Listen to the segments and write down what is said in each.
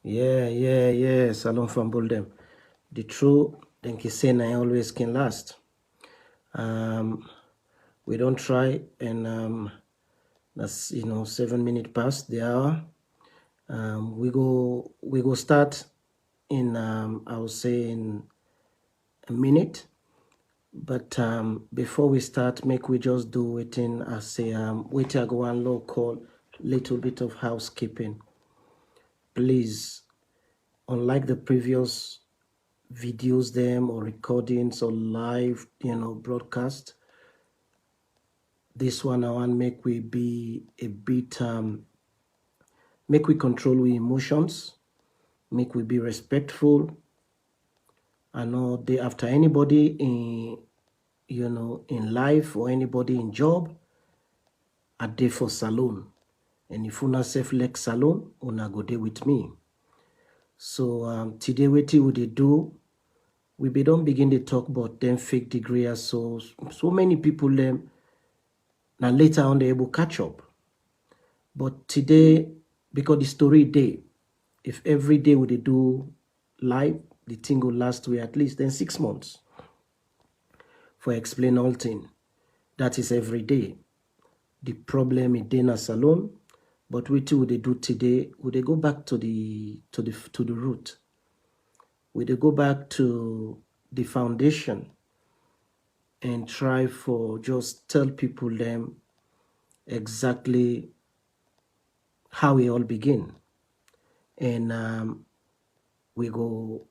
Yeah. Salon from Buldem. The true, then say I always can last. We don't try, and that's 7 minutes past the hour. We go start in I would say in a minute. But before we start, make we just do waiting as a wait I go one low call, little bit of housekeeping. Please, unlike the previous videos them or recordings or live broadcast, this one I want make we be a bit make we control we emotions, make we be respectful. I know they after anybody in in life or anybody in job, a day for salon. And if una self like salon, una go there with me. So today wetin we dey do, we don't begin to talk about them fake degree as so many people them now later on they able catch up. But today, because the story day, if every day we dey do live, the thing will last way at least then 6 months for explain all thing. That is every day. The problem in Dana Salon, but we too they do today, would they go back to the root. Would they go back to the foundation and try for just tell people them exactly how we all begin. And we go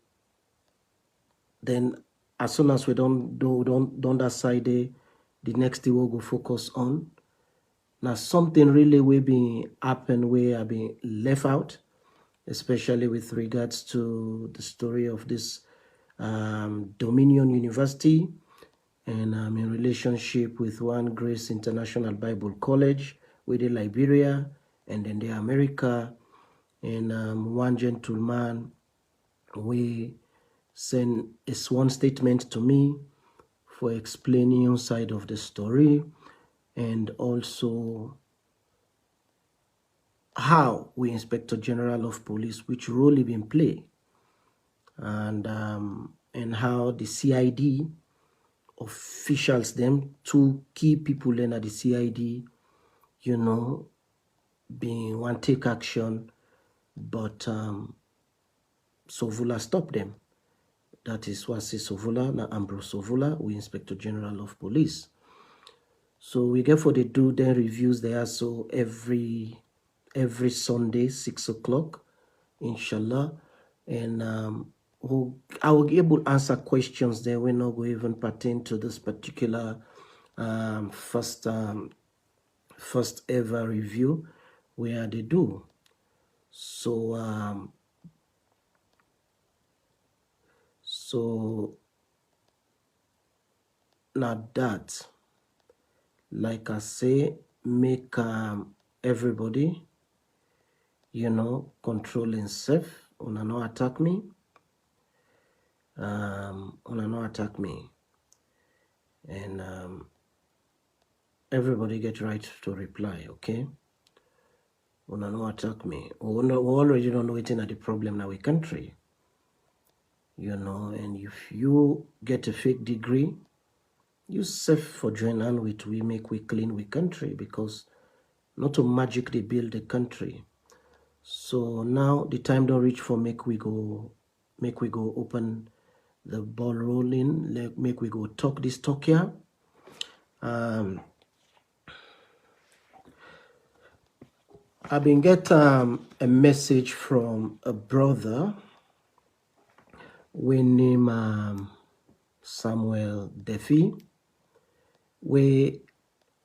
then as soon as we don't that side the next thing we'll go focus on. Now something really will be happen where I've been left out, especially with regards to the story of this Dominion University, and I'm in relationship with One Grace International Bible College within Liberia, and then the America, and one gentleman we send a sworn statement to me for explaining one side of the story, and also how we Inspector General of Police, which role he been play, and how the CID officials them, two key people in at the CID, being one take action, but Sovula stopped them. That is what say Sovula, now Ambrose Sovula, we Inspector General of Police. So we get for the do then reviews there, so every Sunday 6 o'clock, inshallah, and I will be able to answer questions there. We're not going to even pertain to this particular first ever review where they do. So now that, like I say, make everybody control himself. Una no attack me. And everybody get right to reply, okay? Una no attack me. We already don't know waiting at the problem now we country. And if you get a fake degree, you safe for join hand with we make we clean we country, because not to magically build the country. So now the time don't reach for make we go open the ball rolling, make we go talk this talk here. I've been get a message from a brother we name Samuel Defi, where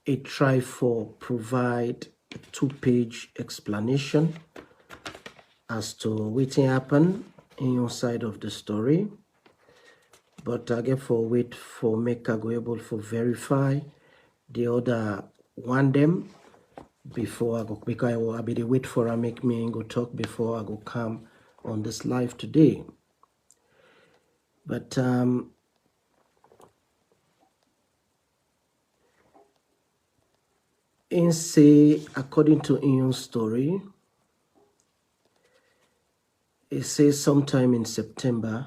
it try for provide a 2-page explanation as to what happened in your side of the story. But I get for wait for make I go able for verify the other one them before I go, because I be the wait for I make me go talk before I go come on this live today. But in say according to Ion's story, It says sometime in September.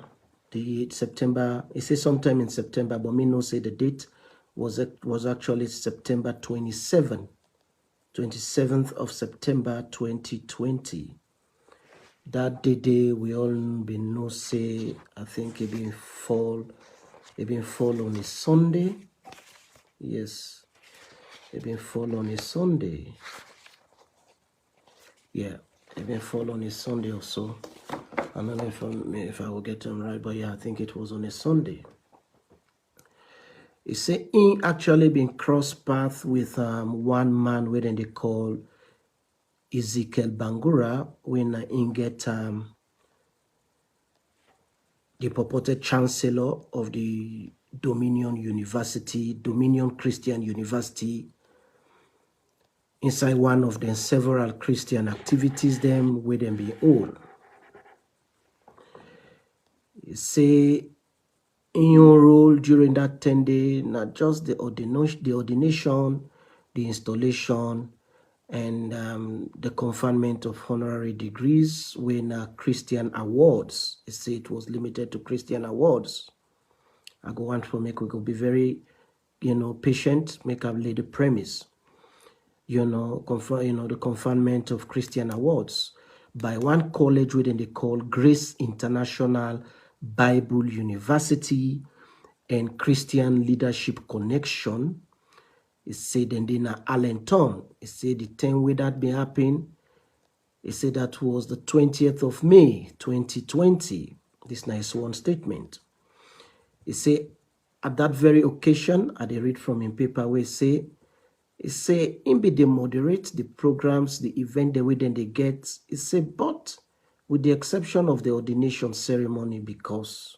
It says sometime in September, but me no say the date was actually September 27th of September 2020. That day we all been no say, I think it been fall on a Sunday. Yes, it been fall on a Sunday. Yeah, it been fall on a Sunday or so. I don't know if I will get them right, but yeah, I think it was on a Sunday. It say he actually been cross path with one man where they call Ezekiel Bangura when he get the purported chancellor of the Dominion Christian University, inside one of the several Christian activities them where them be all. It say in your role during that 10-day, not just the ordination, the installation, and the conferment of honorary degrees when Christian awards. It say it was limited to Christian awards. I go on to make we go be very, patient, make up lay the premise. The conferment of Christian awards by one college within they call Grace International Bible University and Christian Leadership Connection. It said in Allentown. It said the 10 way that been happening. It said that was the 20th of May, 2020. This nice one statement. It say at that very occasion, I read from in paper where it say in be they moderate the programs, the event the way then they get. It say but with the exception of the ordination ceremony, because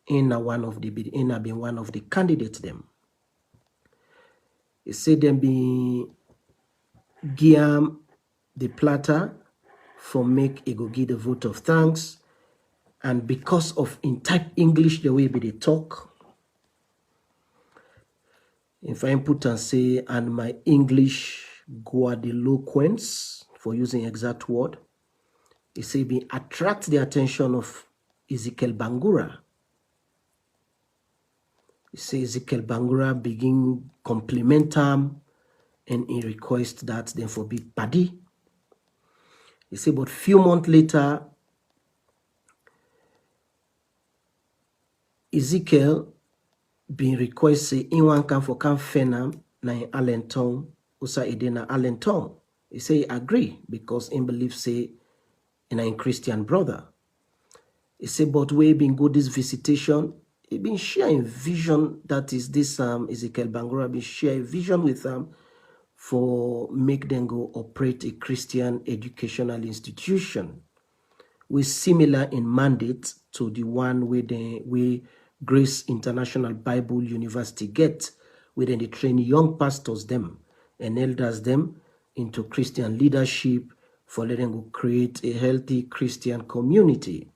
in been one of the candidates them. It said them be Guillaume the platter for make a go give the vote of thanks, and because of in type English the way they talk, if I put and say and my English grandiloquence for using exact word, it say be attract the attention of Ezekiel Bangura. It say Ezekiel Bangura begin compliment him and he request that then for be paddy. He say but few months later, Ezekiel been request say in one can for can fenam na in Allentown, usa edena Allentown. He say he agree because he believe say in a Christian brother. He say but we been go this visitation, he been sharing vision, that is this Ezekiel Bangura been share vision with them for make them go operate a Christian educational institution with similar in mandate to the one where Grace International Bible University get, where they train young pastors them and elders them into Christian leadership for letting go create a healthy Christian community.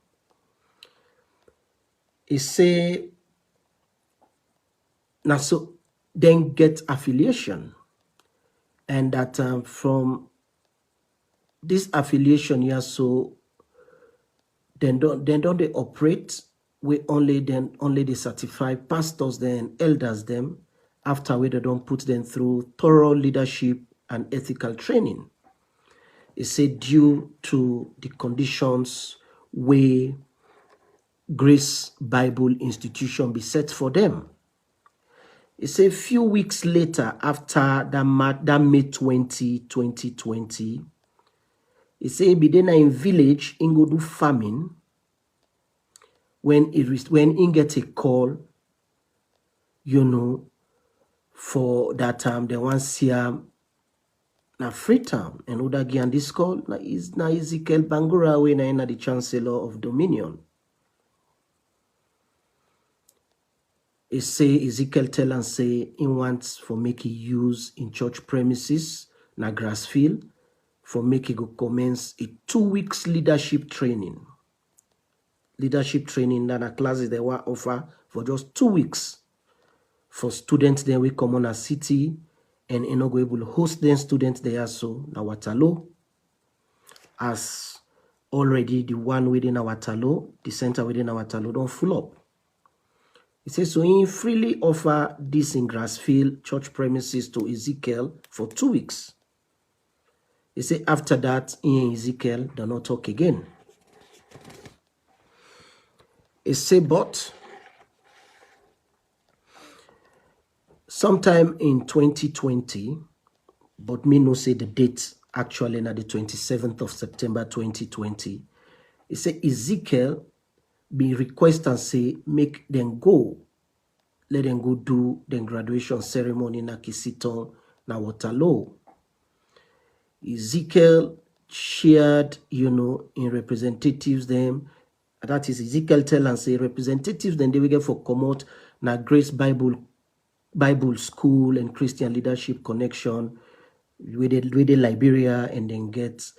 It say now so then get affiliation, and that from this affiliation here, so then don't they operate we only the certified pastors then elders them after we they don't put them through thorough leadership and ethical training. It said due to the conditions where Grace Bible Institution be set for them. It's a few weeks later after that May 20, 2020. It say be then in village in go do farming when he get a call, for that they want see na Freetown and other again this call na Ezekiel Bangura we na the Chancellor of Dominion. It say Ezekiel tell and say he wants for make he use in church premises na Grassfield for make he go commence a 2 weeks leadership training. Leadership training that a classes they were offer for just 2 weeks for students then we come on a city and go able to host them students there so na Waterloo as already the one within our talo, the center within our talo don't full up. It says, so he freely offer this in Grassfield church premises to Ezekiel for 2 weeks. He said after that, he and Ezekiel do not talk again. He said, but sometime in 2020, but me no say the date actually na the 27th of September 2020. He said Ezekiel be request and say make them go, let them go do the graduation ceremony na Kisiton na Waterloo. Ezekiel shared, in representatives them. That is Ezekiel tell and say representatives then they will get for come out na Grace Bible School and Christian Leadership Connection with the Liberia, and then get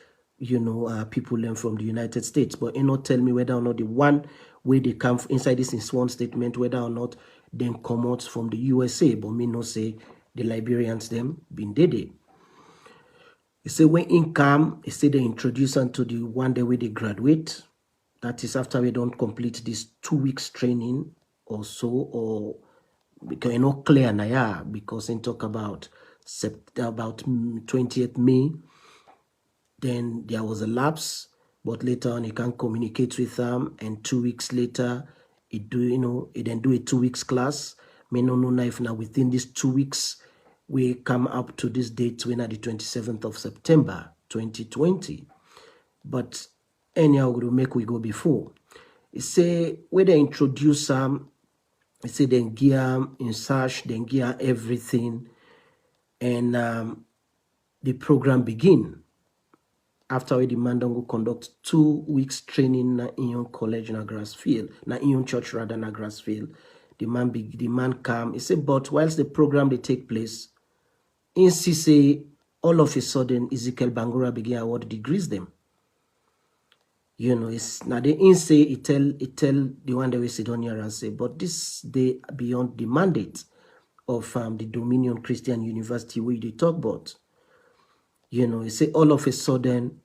people learn from the United States. But you not tell me whether or not the one where they come inside this in sworn statement, whether or not then come out from the USA. But me no say the Liberians them been dead. He say when in come, he say they introduce them to the one day where they graduate. That is after we don't complete this 2 weeks training or so, or because you know clear now, because in talk about 20th May, then there was a lapse, but later on he can communicate with them, and 2 weeks later it then do a 2 weeks class. Me no know if now within these 2 weeks we come up to this date when at the 27th of September 2020. But anyhow we go before. He say where they introduce he say then gear in search, then gear everything, and the program begin. After we demand go conduct 2 weeks training na in college na Grassfield, na in church rather na Grassfield. The man come. He say, but whilst the program they take place, in say all of a sudden Ezekiel Bangura begin award degrees them. It's now they in say it tell the one that we sit on here and say, but this they beyond the mandate of the Dominion Christian University where they talk about. He say all of a sudden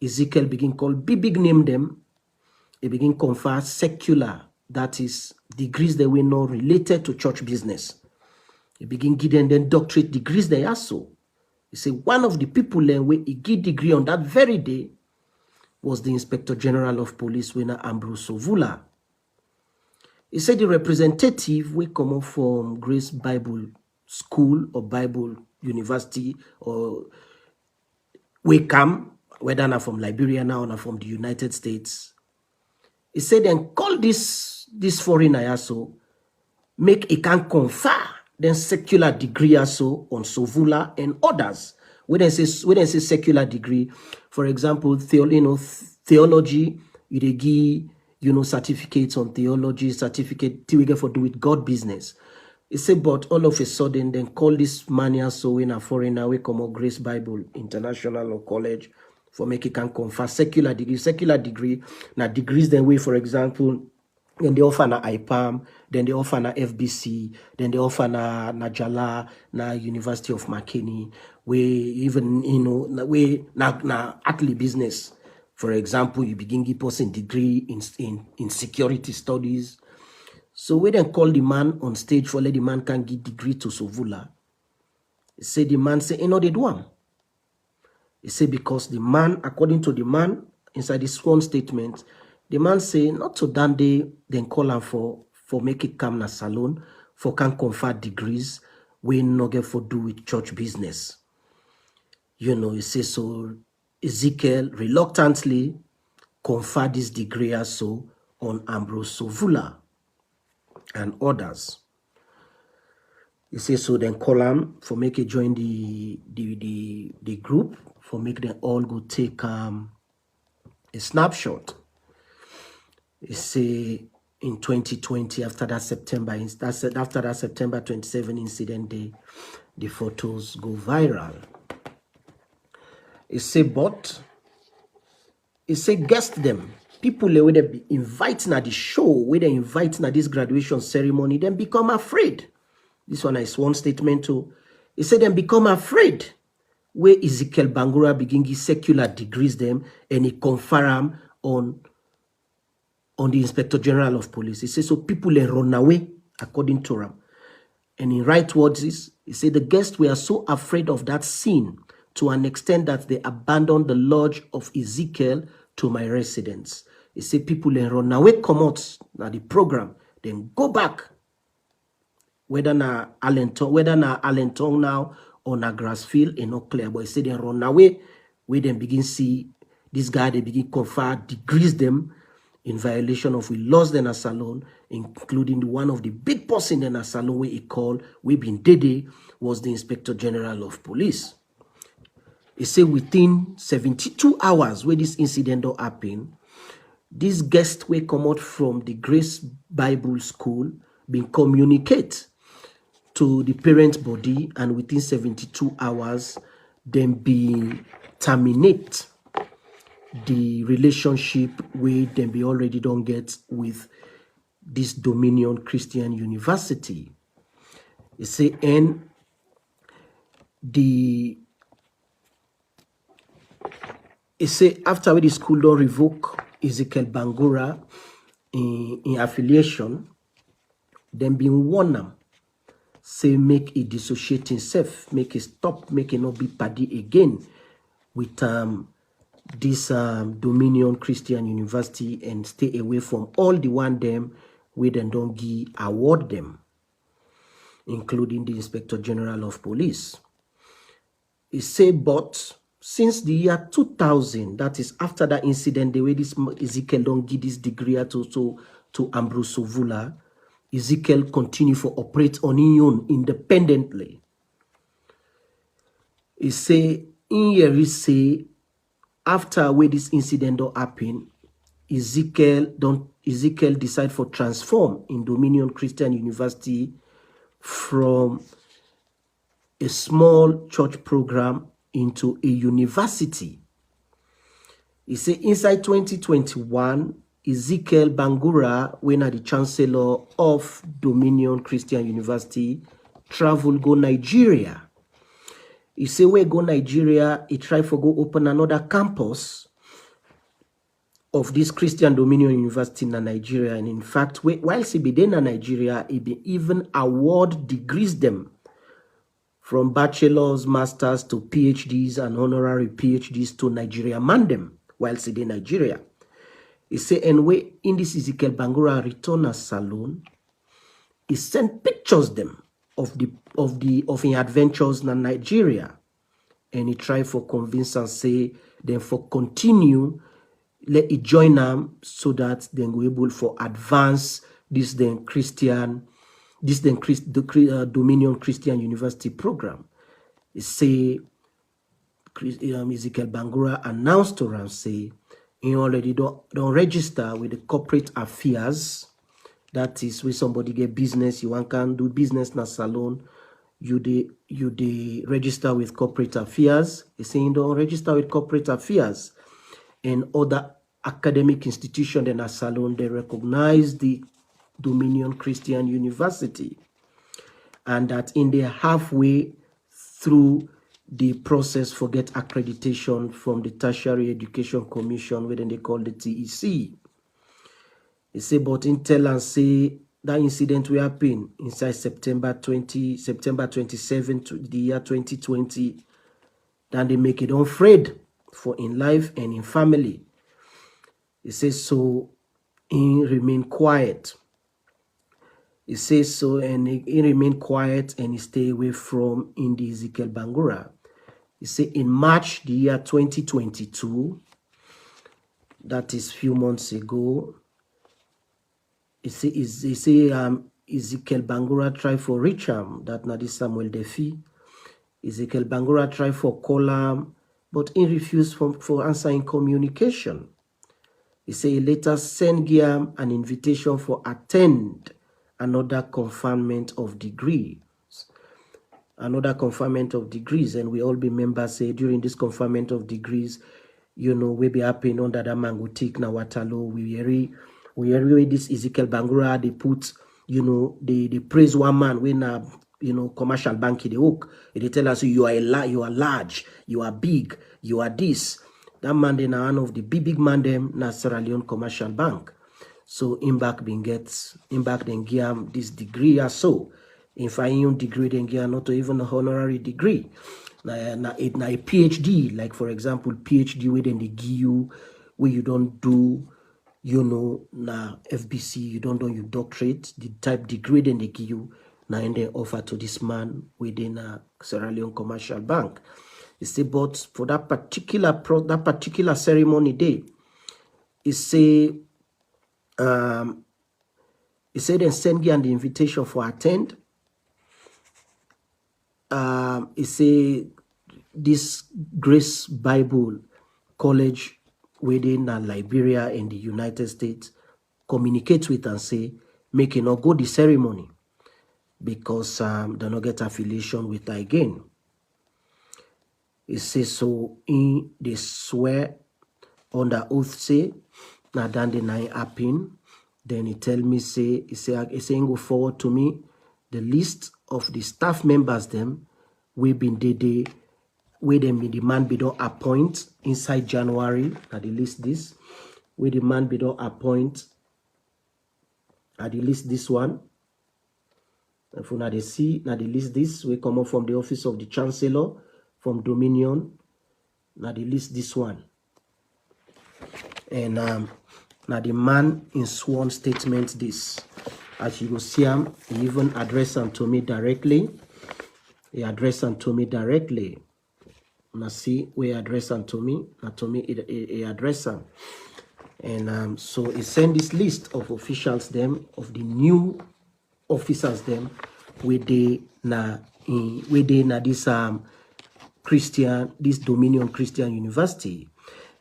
Ezekiel begin call big name them. He begin confer secular, that is degrees that were not related to church business. He begin give them then doctorate degrees they also. He say one of the people then where he give degree on that very day was the Inspector General of Police winner Sovula. He said the representative will come up from Grace Bible School or Bible University, or we come, whether not from Liberia now or from the United States. He said then call this foreigner also, make it can confer then secular degree also on Sovula and others. When they say secular degree, for example, theology, you they give certificates on theology, certificate to get for do with God business. He said, but all of a sudden, then call this man also in a foreigner, we come out Grace Bible International or College for make it can confer secular degree. Secular degree, now degrees then way, for example, then they offer na IPAM, then they offer na FBC, then they offer na Jala, na University of McKinney, where even, we na athlete business. For example, you begin give person degree in security studies. So we then call the man on stage for let the man can give degree to Sovula. He say the man say, they do am. He say because the man, according to the man, inside his sworn statement, the man say not to that day, then call him for make it come na salon, for can confer degrees, we no get for do with church business. He say so Ezekiel reluctantly conferred this degree also on Sovula and others. He says so then call him for make it join the group, for make them all go take a snapshot. He say in 2020, after that September 27 incident, the photos go viral. He say, but he say guest them. People where they be inviting at the show, where they inviting at this graduation ceremony, then become afraid. This one is one statement too. He said then become afraid where Ezekiel Bangura begin give secular degrees them, and he confer them on the Inspector General of Police. He says, so people run away, according to him. And in right words is, he said, the guests were so afraid of that scene to an extent that they abandoned the lodge of Ezekiel to my residence. He said, people run away, come out, now the program, then go back, whether na Allentown now or na Grassfield, it's not clear, but he said they run away, where they begin see this guy, they begin confer degrees them in violation of we lost in a salon, including one of the big person in a salon where he called, we been Dede, was the Inspector General of Police. He said within 72 hours where this incident happened, this guest will come out from the Grace Bible School, been communicate to the parent body, and within 72 hours, then be terminate the relationship where them be already don't get with this Dominion Christian University. You say, and after the school don't revoke Ezekiel Bangura in affiliation, then being warned them, say make it dissociate himself, make it stop, make it not be paddy again with this Dominion Christian University, and stay away from all the one them where they don't give award them, including the Inspector General of Police. He say, but since the year 2000, that is after that incident, the way this Ezekiel don't give this degree to Ambrose Sovula, Ezekiel continue to operate on his own independently. He say, in here say, after where this incident don't happen, Ezekiel decide for transform in Dominion Christian University from a small church program into a university. He say inside 2021, Ezekiel Bangura, when the Chancellor of Dominion Christian University, travel go Nigeria. He say where go Nigeria, he try for go open another campus of this Christian Dominion University in Nigeria. And in fact, whilst he be there in Nigeria, he be even award degrees them from bachelor's, master's to PhDs and honorary PhDs to Nigeria mandem whilst he in Nigeria. He say, and where in this Ezekiel Bangura return as salon, he sent pictures them of his adventures in Nigeria, and he try for convince and say then for continue let it join them so that they go able for advance this then Dominion Christian University program. He say Ezekiel Bangura announced to them say he already don't register with the corporate affairs. That is where somebody get business, you can do business in a salon, you register with corporate affairs. He saying don't register with corporate affairs. And other academic institutions in a salon, they recognize the Dominion Christian University, and that in the halfway through the process for get accreditation from the Tertiary Education Commission, where they call the TEC. He say, but Intel and say that incident will happen inside September 27 to the year 2020. Then they make it unafraid for in life and in family. He says, so he remain quiet. He says so, and he remain quiet and he stay away from in the Ezekiel Bangura. He say in March the year 2022, that is few months ago, he say Ezekiel Bangura try for reach him, that not is Samuel Defi. Ezekiel Bangura try for call him, but he refused for answering communication. He say he later send him an invitation for attend another conferment of degrees. Another conferment of degrees, and we all be members say during this conferment of degrees, you know, we be happening under the mango tick na Waterloo. We hear this Ezekiel Bangura, they put, you know, they praise one man when commercial bank in the hook. They tell us you are large, you are big, you are this. That man then one of the big man them na Sierra Leone commercial bank. So in back then give him this degree or so. If I own degree then give not even a honorary degree. Na a PhD, like for example, PhD where then they give you where you don't do na FBC, you don't do your doctorate, the type degree then they give you, now and they offer to this man within a Sierra Leone commercial bank. You say, but for that particular ceremony day, he say then send you an invitation for attend. He say this Grace Bible College within Liberia in the United States communicate with and say, make it not go the ceremony because they not get affiliation with her again. He says so in they swear on the oath say now then the night happen. Then he tell me he say go forward to me the list of the staff members them we been where them the man be don't appoint inside January. Now the list this where the man be don't appoint at the list this one. And for now they see now the list this we come up from the office of the Chancellor from Dominion. Now the list this one. And now the man in sworn statement this. As you will see him, he even address them to me directly. He address them to me directly. Now see where address them to me. Now to me he address them. And so he send this list of officials them of the new officers them where they na this this Dominion Christian University.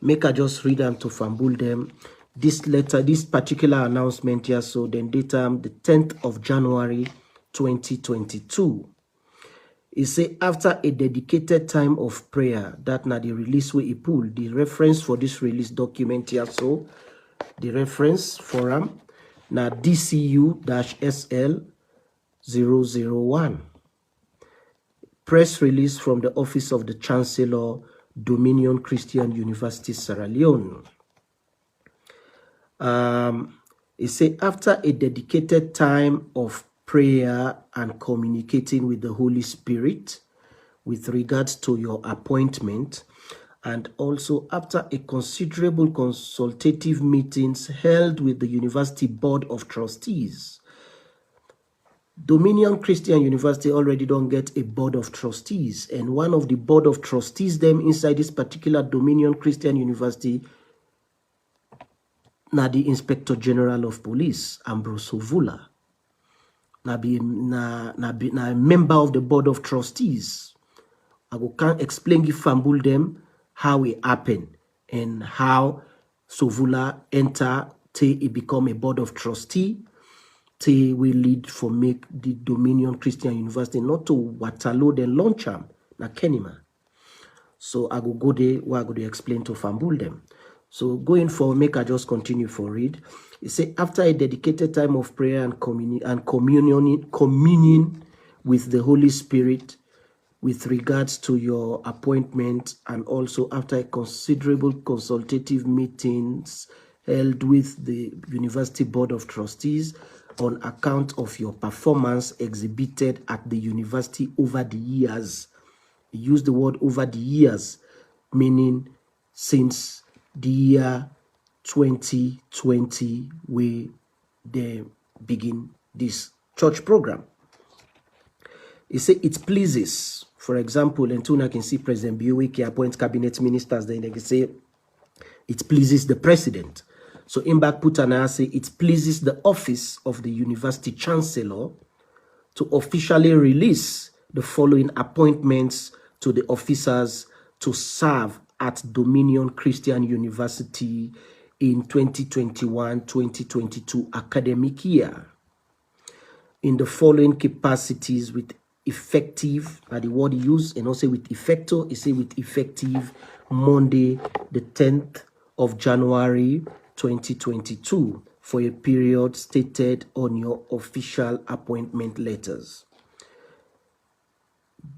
Make I just read them to fambul them. This letter, this particular announcement here, so then date the 10th of January 2022. It say after a dedicated time of prayer, that now the release where he pull the reference for this release document here, so the reference for them now DCU-SL 001. Press release from the office of the Chancellor, Dominion Christian University, Sierra Leone. It say after a dedicated time of prayer and communicating with the Holy Spirit with regards to your appointment, and also after a considerable consultative meetings held with the University Board of Trustees. Dominion Christian University already don't get a board of trustees, and one of the board of trustees them inside this particular Dominion Christian University na the Inspector General of Police, Ambrose Sovula. Na a member of the board of trustees. I can't explain give fambul them how it happened and how Sovula enter till he become a board of trustee. They will lead for make the Dominion Christian University not to Waterloo then launch them na Kenima. So I go there where I go to explain to fambul them. So going for make I just continue for read. It say after a dedicated time of prayer and communion with the Holy Spirit with regards to your appointment, and also after a considerable consultative meetings held with the University Board of Trustees on account of your performance exhibited at the university over the years. Use the word over the years, meaning since the year 2020 we they begin this church program. It say it pleases, for example, and I can see President Buick appoint cabinet ministers, then they can say it pleases the president. So in back put an say it pleases the office of the university chancellor to officially release the following appointments to the officers to serve at Dominion Christian University in 2021-2022 academic year in the following capacities with effective, the word used, and also with effecto, it say with effective Monday, the 10th of January 2022 for a period stated on your official appointment letters.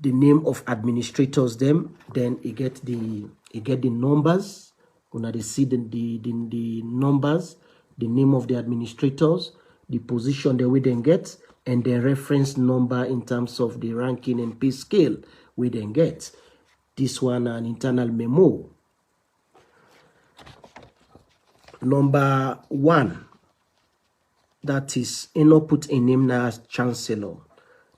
the name of administrators them, then you get the numbers. Una they see the numbers, the name of the administrators, the position they will then get, and the reference number in terms of the ranking and pay scale we then get. This one an internal memo. Number 1, that is put a name now as chancellor.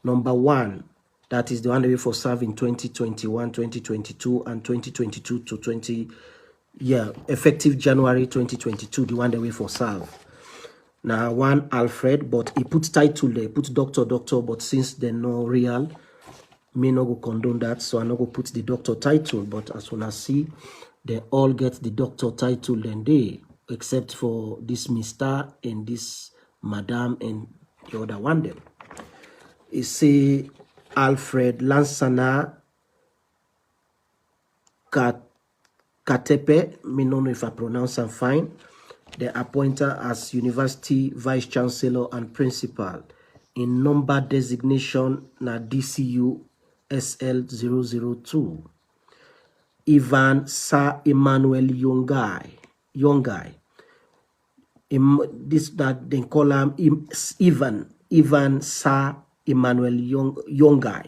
Number 1, that is the one that we for serve in 2021, 2022, and 2022 to 20, effective January 2022, the one that we for serve. Now, 1 Alfred, but he put title there, put doctor, but since they're no real, me no go condone that, so I no go put the doctor title. But as soon as see, they all get the doctor title then they, except for this Mr. and this Madam and the other one them. It say Alfred Lansana Katepe, me no know if I pronounce them fine. They appoint her as University Vice Chancellor and Principal in number designation na DCU SL002. Ivan Sir Emmanuel Yongai. This that they call him Ivan Sir Emmanuel Yongai.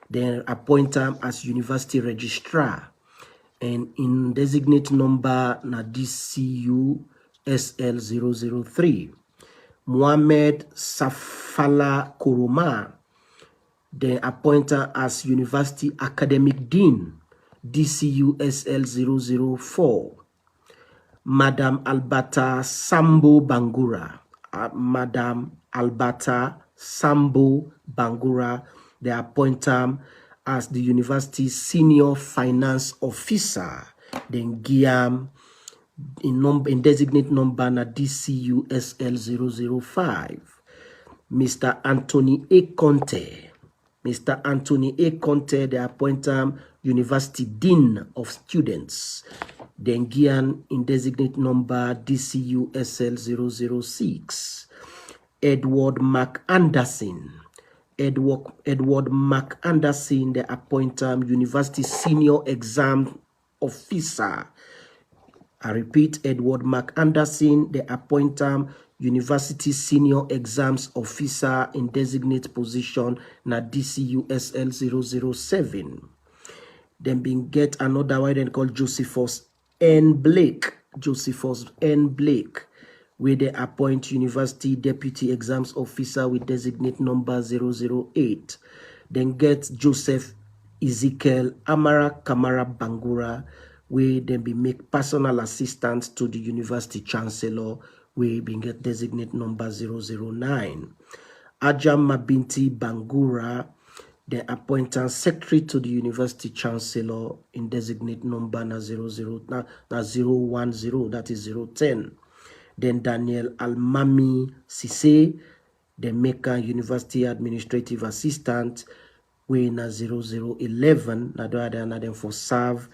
Then appoint him as University Registrar and in designate number na DCU SL003. Mohamed Safala Kuruma, then appointed as University Academic Dean, DCU SL004. Madam Albata Sambo Bangura, they appoint him as the University Senior Finance Officer, then Guillaume in designate number na DCU SL005. Mr. Anthony A. Conte. They appoint him University Dean of Students. Then Gian in designate number DCU SL006. Edward McAnderson, they appoint him University Senior Exam Officer. I repeat, Edward McAnderson, they appoint him University Senior Exams Officer in designate position na DCU SL007. Then being get another one then called Josephus N. Blake, where they appoint University Deputy Exams Officer with designate number 008. Then get Joseph Ezekiel Amara Kamara Bangura, where they be make personal assistant to the University Chancellor, where being get designate number 009. Ajam Mabinti Bangura, they appoint a secretary to the University Chancellor in designate number na 010, that is 010. Then Daniel Almami Sise, they make a University Administrative Assistant, where na 0011, na then for serve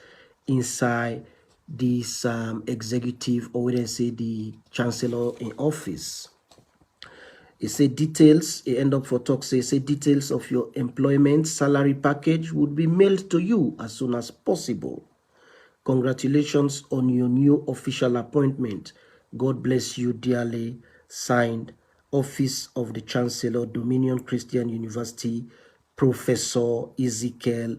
inside this executive, or we then say the Chancellor in office. It say details, it end up for talk, say details of your employment salary package would be mailed to you as soon as possible. Congratulations on your new official appointment. God bless you dearly. Signed, Office of the Chancellor, Dominion Christian University, Professor Ezekiel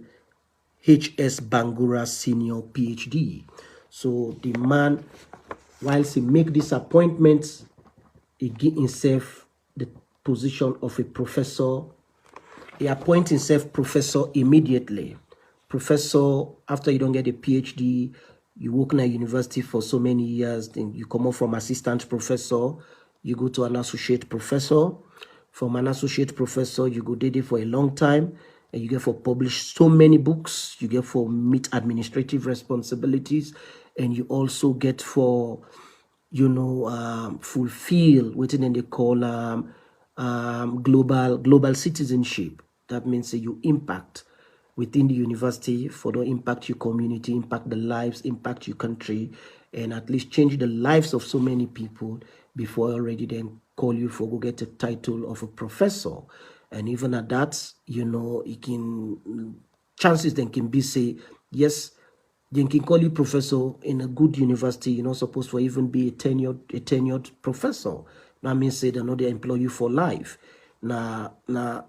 H.S. Bangura, Senior PhD. So the man, whilst he make this appointment, he give himself the position of a professor. He appoint himself professor immediately. Professor, after you don't get a PhD, you work in a university for so many years, then you come up from assistant professor, you go to an associate professor. From an associate professor, you go there for a long time, and you get for publish so many books, you get for meet administrative responsibilities, and you also get for, fulfill what they call global citizenship. That means that you impact within the university for the impact your community, impact the lives, impact your country, and at least change the lives of so many people before already then call you for go get a title of a professor. And even at that, you know, it can, chances then can be say, yes, they can call you professor in a good university. You're not supposed to even be a tenured professor. That means say they know they employ you for life. Now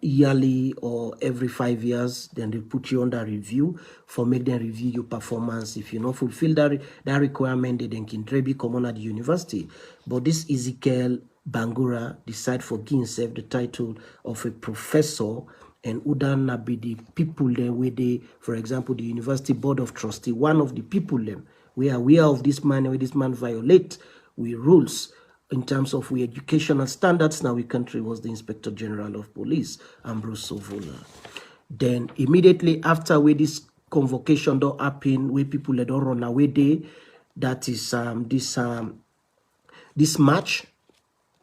yearly or every 5 years, then they put you under review for make them review your performance. If you not fulfill that requirement, they then can be common at the university. But this Ezekiel Bangura decide for give himself the title of a professor, and Udana be the people then where they, for example, the University Board of Trustee, one of the people them, we are aware of this man, where this man violate we rules in terms of we educational standards. Now we country was the Inspector General of Police, Ambrose Sovula. Then immediately after where this convocation don't happen, where people don't run away day, that is this March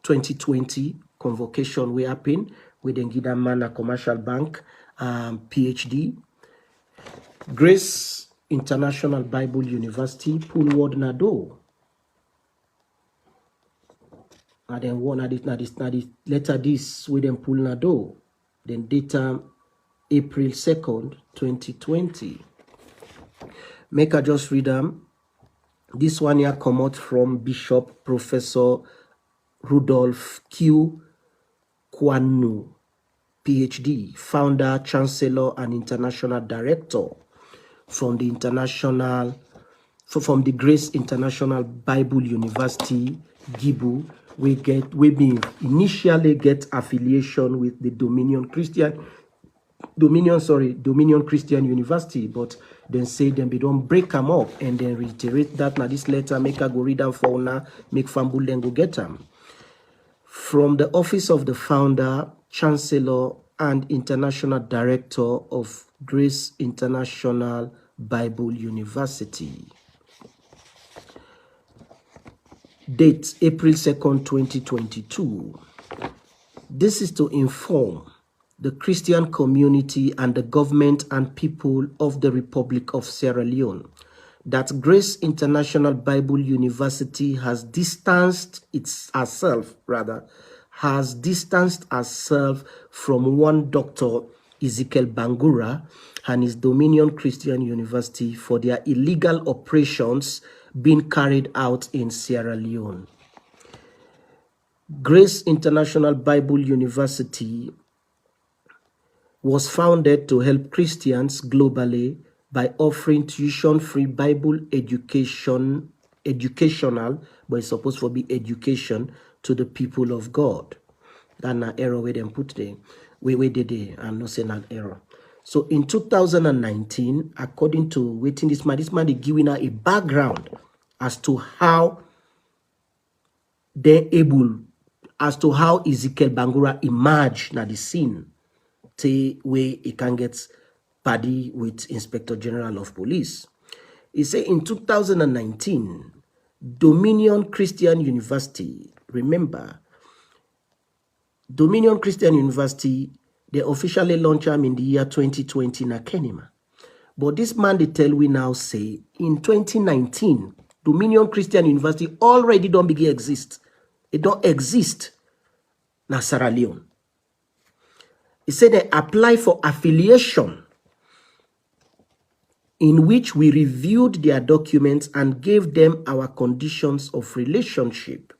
2020 convocation will happen with the man a commercial bank, PhD, Grace International Bible University, Poolward Nado. And then one at this letter this with them pull Nado. Then data April 2nd, 2020. Make I just read them. This one here come out from Bishop Professor Rudolph Q. Kwanu, PhD, founder, chancellor, and international director from the Grace International Bible University, Gibu. We initially get affiliation with the Dominion Christian University, but then say them they don't break them up and then reiterate that now this letter make a go read them for now, make Fambul then go get them. From the office of the founder, chancellor, and international director of Grace International Bible University. Date, April 2nd, 2022. This is to inform the Christian community and the government and people of the Republic of Sierra Leone that Grace International Bible University has distanced herself from one Dr. Ezekiel Bangura and his Dominion Christian University for their illegal operations being carried out in Sierra Leone. Grace International Bible University was founded to help Christians globally by offering tuition-free Bible educational, but it's supposed to be education to the people of God. That's an error where they put there. We did it, I'm not saying an error. So in 2019, according to waiting this man is giving her a background as to how they're able, as to how Ezekiel Bangura emerged na the scene, to where he can get party with Inspector General of Police. He said in 2019, Dominion Christian University, remember, Dominion Christian University, they officially launched them in the year 2020 in Kenema. But this man, they tell we now say, in 2019, Dominion Christian University already don't begin exist. It don't exist in Sierra Leone. He said they apply for affiliation, in which we reviewed their documents and gave them our conditions of relationship.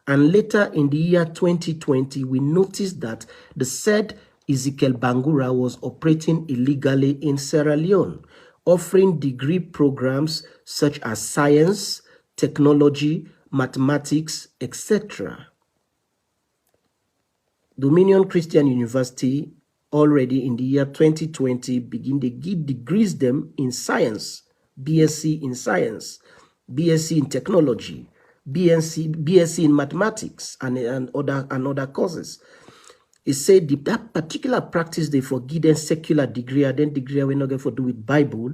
And later in the year 2020, we noticed that the said Ezekiel Bangura was operating illegally in Sierra Leone, offering degree programs such as science, technology, mathematics, etc. Dominion Christian University already in the year 2020 begin to give degrees them in science, BSc in science, BSc in technology, BSc in mathematics, and other courses. It said that particular practice they forgive them secular degree, and then degree we're not going to do with Bible.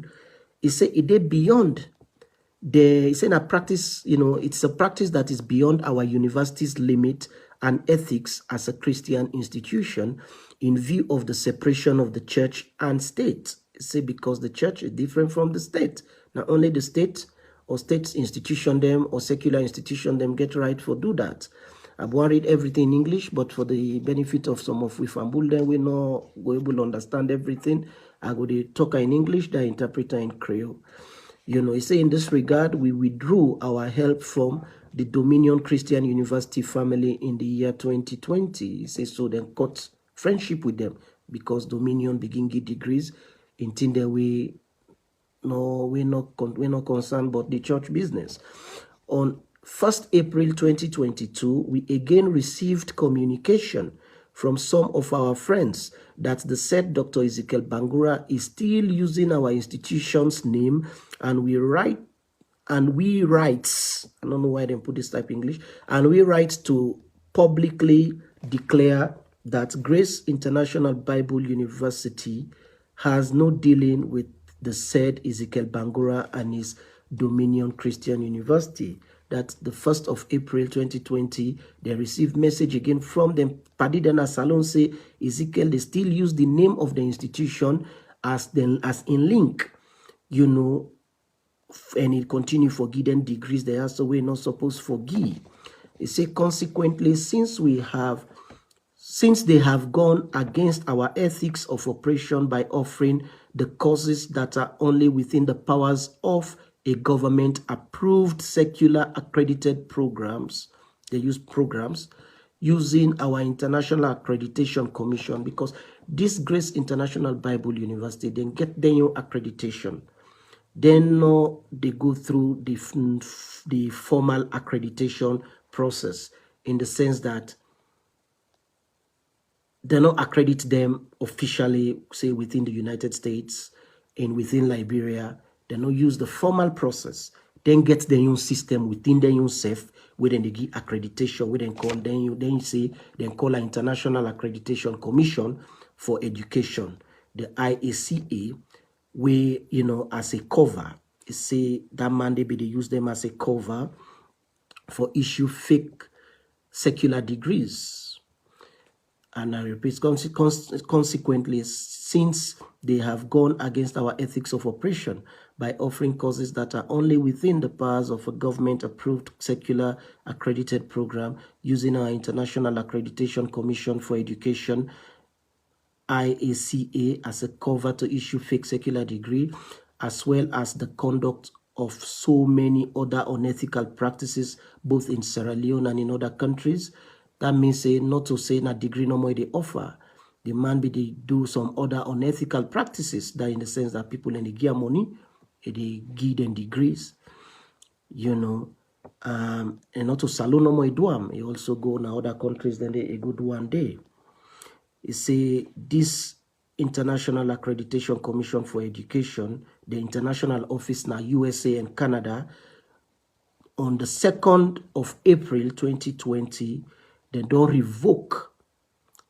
It said it did beyond the. It's a practice, you know, it's a practice that is beyond our university's limit and ethics as a Christian institution, in view of the separation of the church and state. It said because the church is different from the state. Not only the state or state's institution them or secular institution them get right for do that. I won't read everything in English, but for the benefit of some of we fambul, then we know we able to understand everything. I go to talk in English, the interpreter in Creole. You know, he say in this regard, we withdrew our help from the Dominion Christian University family in the year 2020. He says so then cut friendship with them because Dominion begin get degrees in thing that we're not concerned about the church business. On 1st April 2022, we again received communication from some of our friends that the said Dr. Ezekiel Bangura is still using our institution's name, and we writes, I don't know why they put this type English, and we write to publicly declare that Grace International Bible University has no dealing with the said Ezekiel Bangura and his Dominion Christian University. That the 1st of April 2020, they received message again from them. Padidana Salon say Ezekiel, they still use the name of the institution as in link, you know, and it continue for given degrees they are, so we're not supposed to forgive. They say consequently, since they have gone against our ethics of operation by offering the courses that are only within the powers of a government-approved, secular accredited programs. They use programs using our International Accreditation Commission, because this Grace International Bible University, then get their accreditation. Then they go through the formal accreditation process, in the sense that they not accredit them officially, say within the United States and within Liberia. They not use the formal process, then get their own system within their own self, where then they give accreditation, where then call then call an International Accreditation Commission for Education, the IACA, where, you know, as a cover, you say that mandate they use them as a cover for issue fake secular degrees. And I repeat, consequently, since they have gone against our ethics of operation by offering courses that are only within the powers of a government-approved secular accredited program using our International Accreditation Commission for Education, IACA, as a cover to issue fake secular degree, as well as the conduct of so many other unethical practices, both in Sierra Leone and in other countries. That means not to say that degree no more they offer. The man be they do some other unethical practices, that in the sense that people in the gear money, they give them degrees, you know, and not to salon no more do them. He also go in other countries, then they go do one day. He say this International Accreditation Commission for Education, the international office now USA and Canada, on the 2nd of April 2020, they don't revoke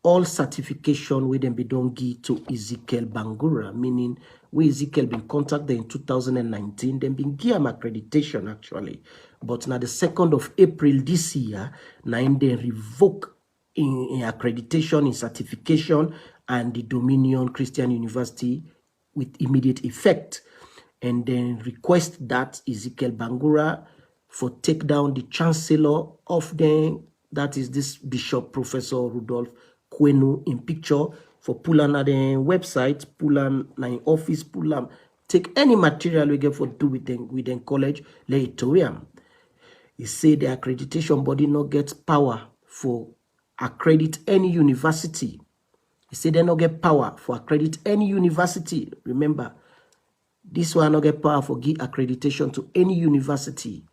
all certification with them be don't give to Ezekiel Bangura, meaning we Ezekiel been contacted in 2019, then been give him accreditation actually. But now the 2nd of April this year, now they revoke in accreditation, in certification, and the Dominion Christian University with immediate effect. And then request that Ezekiel Bangura for take down the chancellor of them, that is this Bishop Professor Rudolph Kwenu in picture, for pull on the website, pull on in office, pull on, take any material we get for do with them college, lay it to him. He say the accreditation body not get power for accredit any university. He say they not get power for accredit any university. Remember, this one not get power for give accreditation to any university,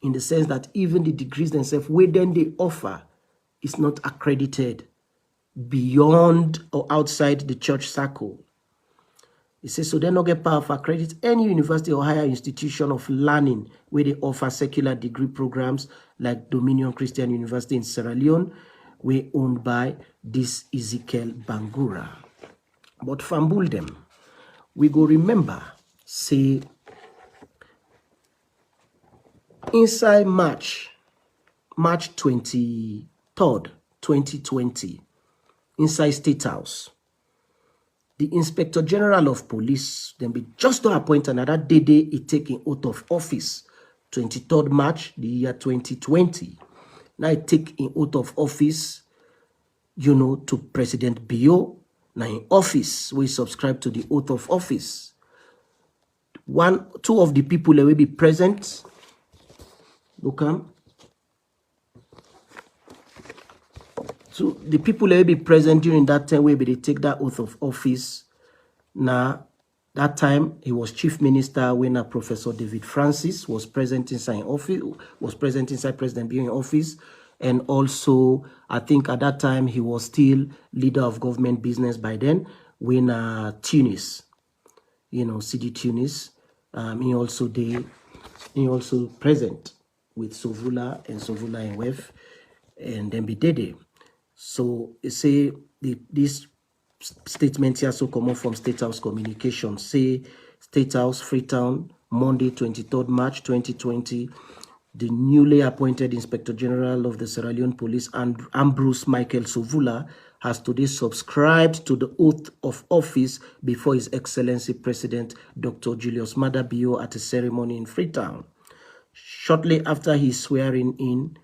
in the sense that even the degrees themselves, where then they offer, is not accredited beyond or outside the church circle. It says, so they not get power for accredit any university or higher institution of learning where they offer secular degree programs like Dominion Christian University in Sierra Leone, we owned by this Ezekiel Bangura. But fambul them, we go remember, say, inside March 23rd, 2020, inside State House, the Inspector General of Police then be just to appoint another day he taking out of office, 23rd March, the year 2020. Now I take in oath of office, you know, to President Bio. Now in office, we subscribe to the oath of office. Two of the people that will be present. Look, so the people that will be present during that time will be they take that oath of office. Now, that time he was chief minister when Professor David Francis was present inside office, was present inside President Bio in office. And also, I think at that time he was still leader of government business by then when Tunis, you know, CD Tunis. He also present with Sovula and Sovula and WEF and then Bidede. So you say this statement here so come from State House Communication. Say State House, Freetown, Monday, 23rd March 2020. The newly appointed Inspector General of the Sierra Leone Police, Ambrose Michael Sovula, has today subscribed to the oath of office before His Excellency President Dr. Julius Maada Bio at a ceremony in Freetown. Shortly after his swearing in,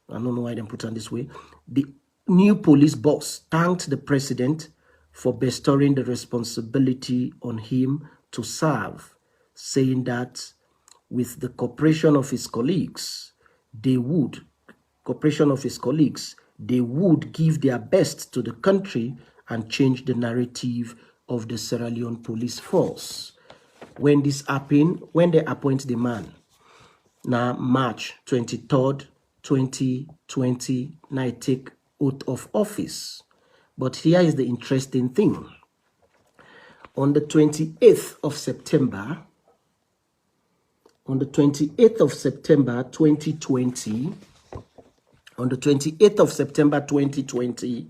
I don't know why they put it this way, the new police boss thanked the president for bestowing the responsibility on him to serve, saying that with the cooperation of his colleagues, they would give their best to the country and change the narrative of the Sierra Leone police force. When this happened, when they appoint the man, now March 23rd, 2020, now I take oath of office. But here is the interesting thing. On the 28th of September, 2020,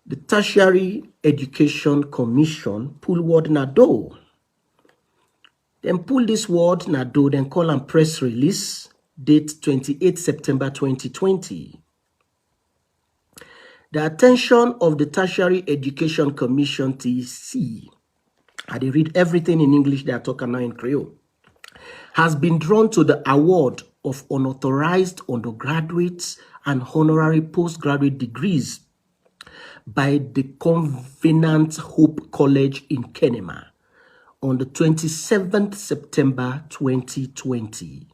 the Tertiary Education Commission pull word Nado. Then pull this word Nado, then call and press release, date 28 September 2020. The attention of the Tertiary Education Commission, TEC, I read everything in English, they are talking now in Creole, has been drawn to the award of unauthorized undergraduates and honorary postgraduate degrees by the Covenant Hope College in Kenema on the 27th September 2020.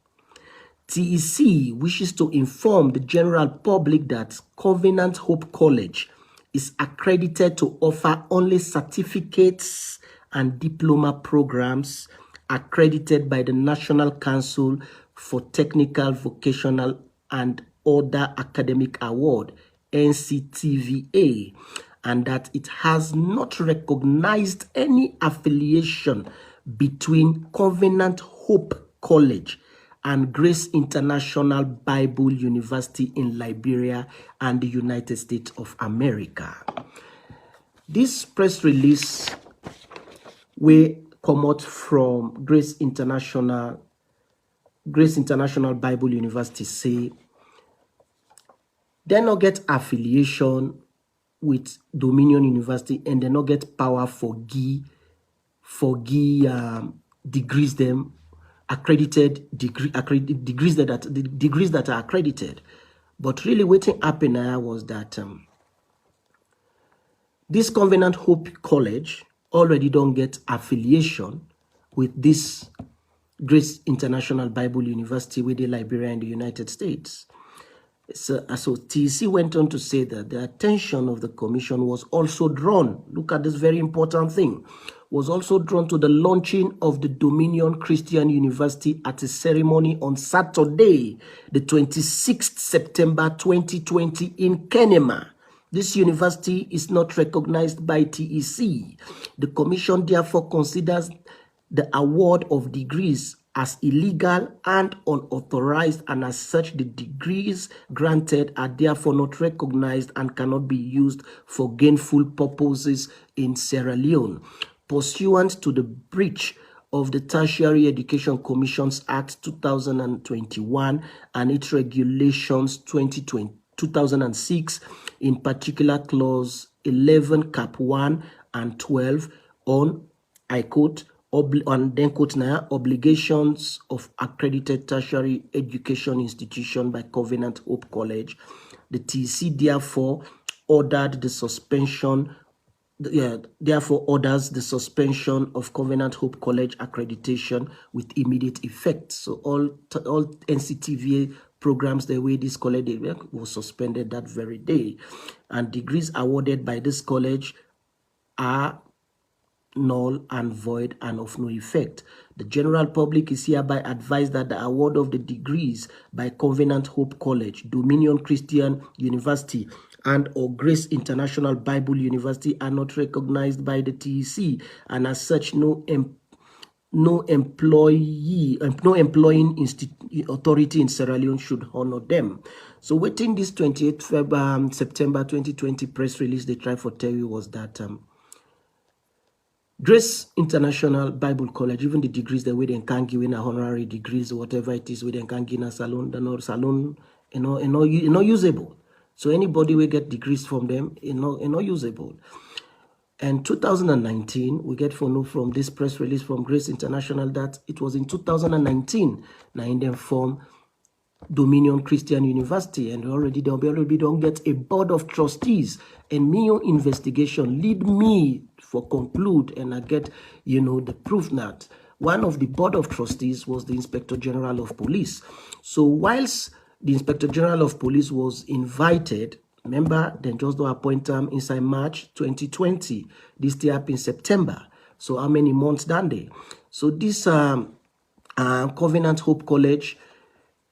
TEC wishes to inform the general public that Covenant Hope College is accredited to offer only certificates and diploma programs accredited by the National Council for Technical, Vocational and Other Academic Award, NCTVA, and that it has not recognized any affiliation between Covenant Hope College and Grace International Bible University in Liberia and the United States of America. This press release will come out from Grace International Bible University say they not get affiliation with Dominion University and they not get power for degrees them accredited degrees that are accredited. But really waiting happen now was that this Covenant Hope College already don't get affiliation with this Grace International Bible University with the Liberia in the United States. So TC went on to say that the attention of the commission was also drawn, look at this very important thing, was also drawn to the launching of the Dominion Christian University at a ceremony on Saturday, the 26th September 2020 in Kenema. This university is not recognized by TEC. The commission therefore considers the award of degrees as illegal and unauthorized, and as such the degrees granted are therefore not recognized and cannot be used for gainful purposes in Sierra Leone. Pursuant to the breach of the Tertiary Education Commissions Act 2021 and its regulations 2006, in particular clause 11 cap 1 and 12 on, I quote, and then quote now, obligations of accredited tertiary education institution by Covenant Hope College. The TC therefore ordered the suspension. Therefore orders the suspension of Covenant Hope College accreditation with immediate effect. So all NCTVA programs the way this college was suspended that very day, and degrees awarded by this college are null and void and of no effect. The general public is hereby advised that the award of the degrees by Covenant Hope College, Dominion Christian University, and or Grace International Bible University are not recognized by the TEC, and as such no employing authority in Sierra Leone should honor them. So waiting this 28th September 2020 press release, they try for tell you was that Grace International Bible College, even the degrees the way they can give in a honorary degrees, whatever it is, we they can give in a salon, the salon, usable. So anybody will get degrees from them, usable. And 2019, we get from this press release from Grace International that it was in 2019 now in them form Dominion Christian University, and already don't get a board of trustees, and me investigation lead me for conclude, and I get the proof that one of the board of trustees was the Inspector General of Police. So whilst the Inspector General of Police was invited, remember, then just don't appoint them inside March 2020. This day up in September. So how many months done they? So this Covenant Hope College,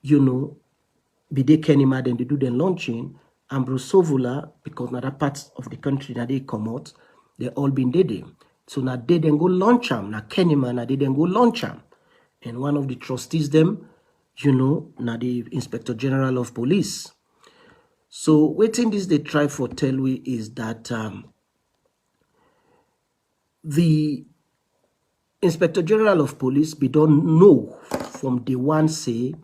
Bide Kenima, then they do the launching, and Sovula, because now that parts of the country that they come out, they all been dead. So now they then go launch them. Now Kenima, now they then go launch them. And one of the trustees them, now the Inspector General of Police. So waiting this they try for tell we is that the Inspector General of Police, we don't know from the one say,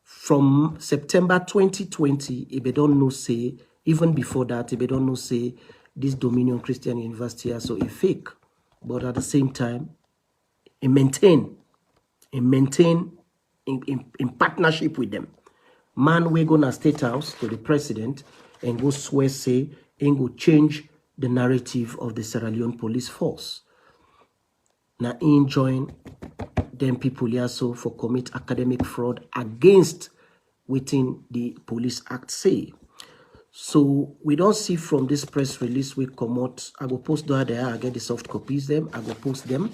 from September 2020, if they don't know say, even before that, if they don't know say, this Dominion Christian University are so a fake, but at the same time, it maintain in partnership with them. Man, we're gonna State House to the president and go swear say and go change the narrative of the Sierra Leone police force. Now in join them people here so for commit academic fraud against within the Police Act say. So we don't see from this press release we come out. I go post there, I get the soft copies them, I go post them.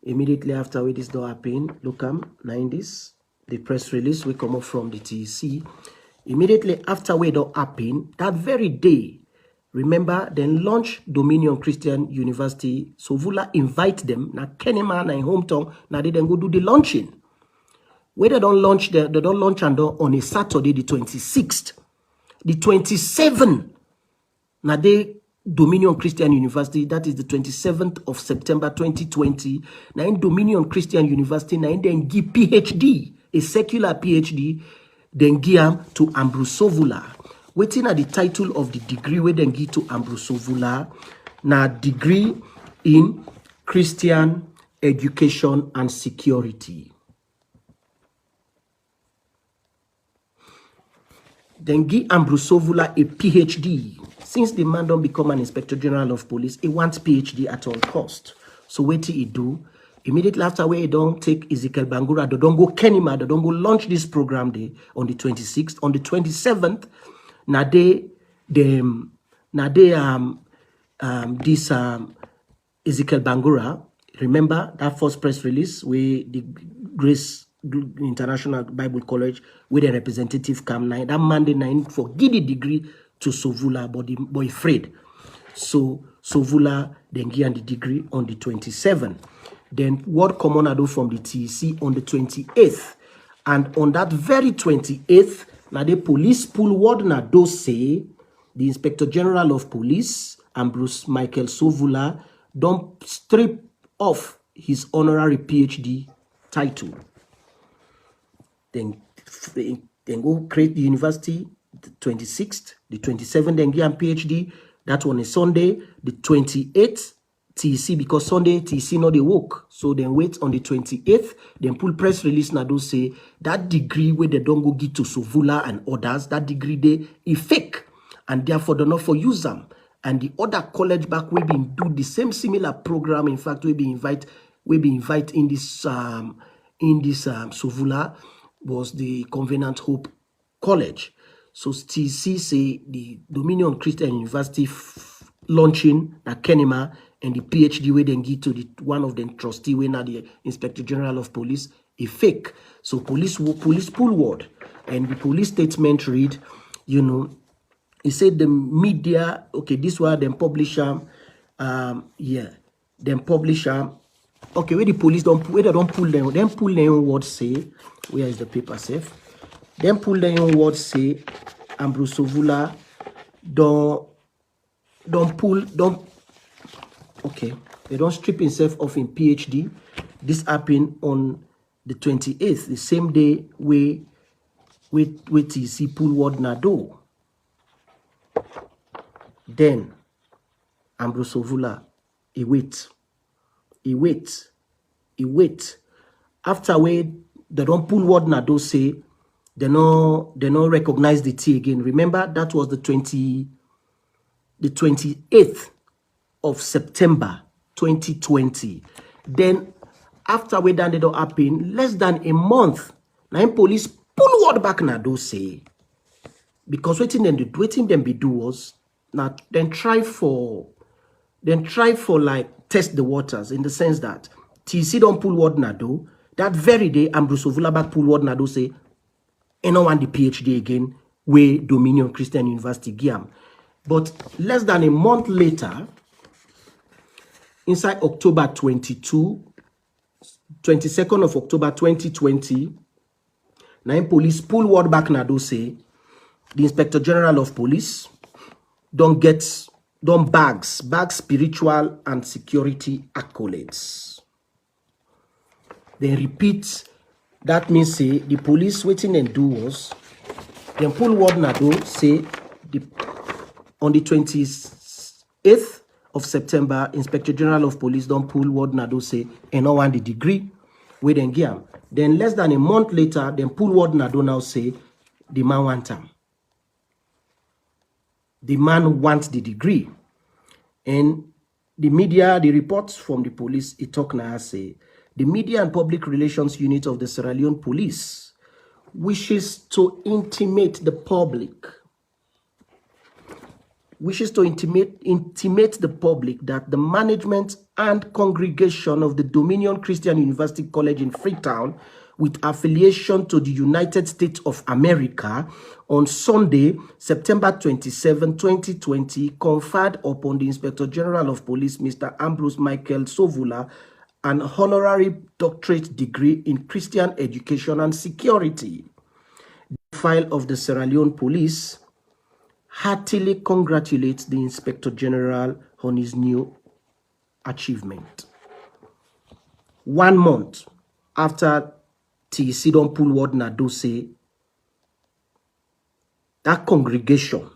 Immediately after we this door happen, look now this. The press release will come up from the TEC. Immediately after we don't happen, that very day, remember, then launch Dominion Christian University. Sovula invite them, now Kenema, now in hometown, now they then go do the launching. Where they don't launch, they don't launch and on a Saturday, the 26th. The 27th, now they Dominion Christian University, that is the 27th of September 2020. Now in Dominion Christian University, now in then give PhD. A secular PhD, then give to Sovula. Waiting at the title of the degree, where then give to Sovula, now degree in Christian education and security. Then give Sovula a PhD. Since the man don't become an Inspector General of Police, he wants PhD at all cost. So what he do? Immediately after where he don't take Ezekiel Bangura, they don't go Kenima, they don't go launch this program day on the 26th. On the 27th, this Ezekiel Bangura, remember that first press release where the Grace International Bible College with a representative come night, that Monday night for give the degree to Sovula, but the boy afraid. So Sovula then give the degree on the 27th. Then what common I do from the TEC on the 28th. And on that very 28th, now the police pull word na do say the Inspector General of Police, Ambrose Michael Sovula, don't strip off his honorary PhD title. Then go create the university, the 26th, the 27th, then give him PhD. That one is Sunday, the 28th. TC, because Sunday TC not they work. So then wait on the 28th, then pull press release now do say that degree where they don't go give to Sovula and others, that degree they is fake and therefore they not for use them. And the other college back we been do the same similar program. In fact, we be invite in this Sovula was the Covenant Hope College. So TC say the Dominion Christian University launching that Kenema and the PhD we then give to the one of the trustee we now the Inspector General of Police a fake. So police pull word and the police statement read, you know, he said the media, okay, this one them publisher, them publisher. Okay, where the police where they don't pull them words say, where is the paper safe? Then pull them words say, Ambrose Sovula okay, they don't strip himself off in PhD. This happened on the 28th, the same day we TC pull word Nado. Then Ambrose Sovula, he wait. After they don't pull word Nado say they no recognize the T again. Remember that was the 28th of September 2020. Then after we done it don't happen, less than a month, now police pull word back Nado say because waiting them be do was now then try for like test the waters in the sense that TC don't pull word Nado. That very day, Ambrose Sovula back pull word Nado say, and no one the PhD again, where Dominion Christian University Giam. But less than a month later, inside October 22nd of October 2020, now police pull word back Nado say, the Inspector General of Police don't bag spiritual and security accolades. They repeat, that means say the police waiting and do was then pull word Nado say on the 28th of September, Inspector General of Police don't pull word Nado say and no one the degree with then give. Then less than a month later, then pull word Nado now say the man want him. The man wants the degree. And the media, the reports from the police, it talk now say, the Media and Public Relations Unit of the Sierra Leone Police wishes to intimate the public, intimate the public that the management and congregation of the Dominion Christian University College in Freetown with affiliation to the United States of America on Sunday, September 27, 2020, conferred upon the Inspector General of Police, Mr. Ambrose Michael Sovula, an honorary doctorate degree in Christian education and security. The file of the Sierra Leone Police heartily congratulates the Inspector General on his new achievement. 1 month after TC don't pull word Nado say, that congregation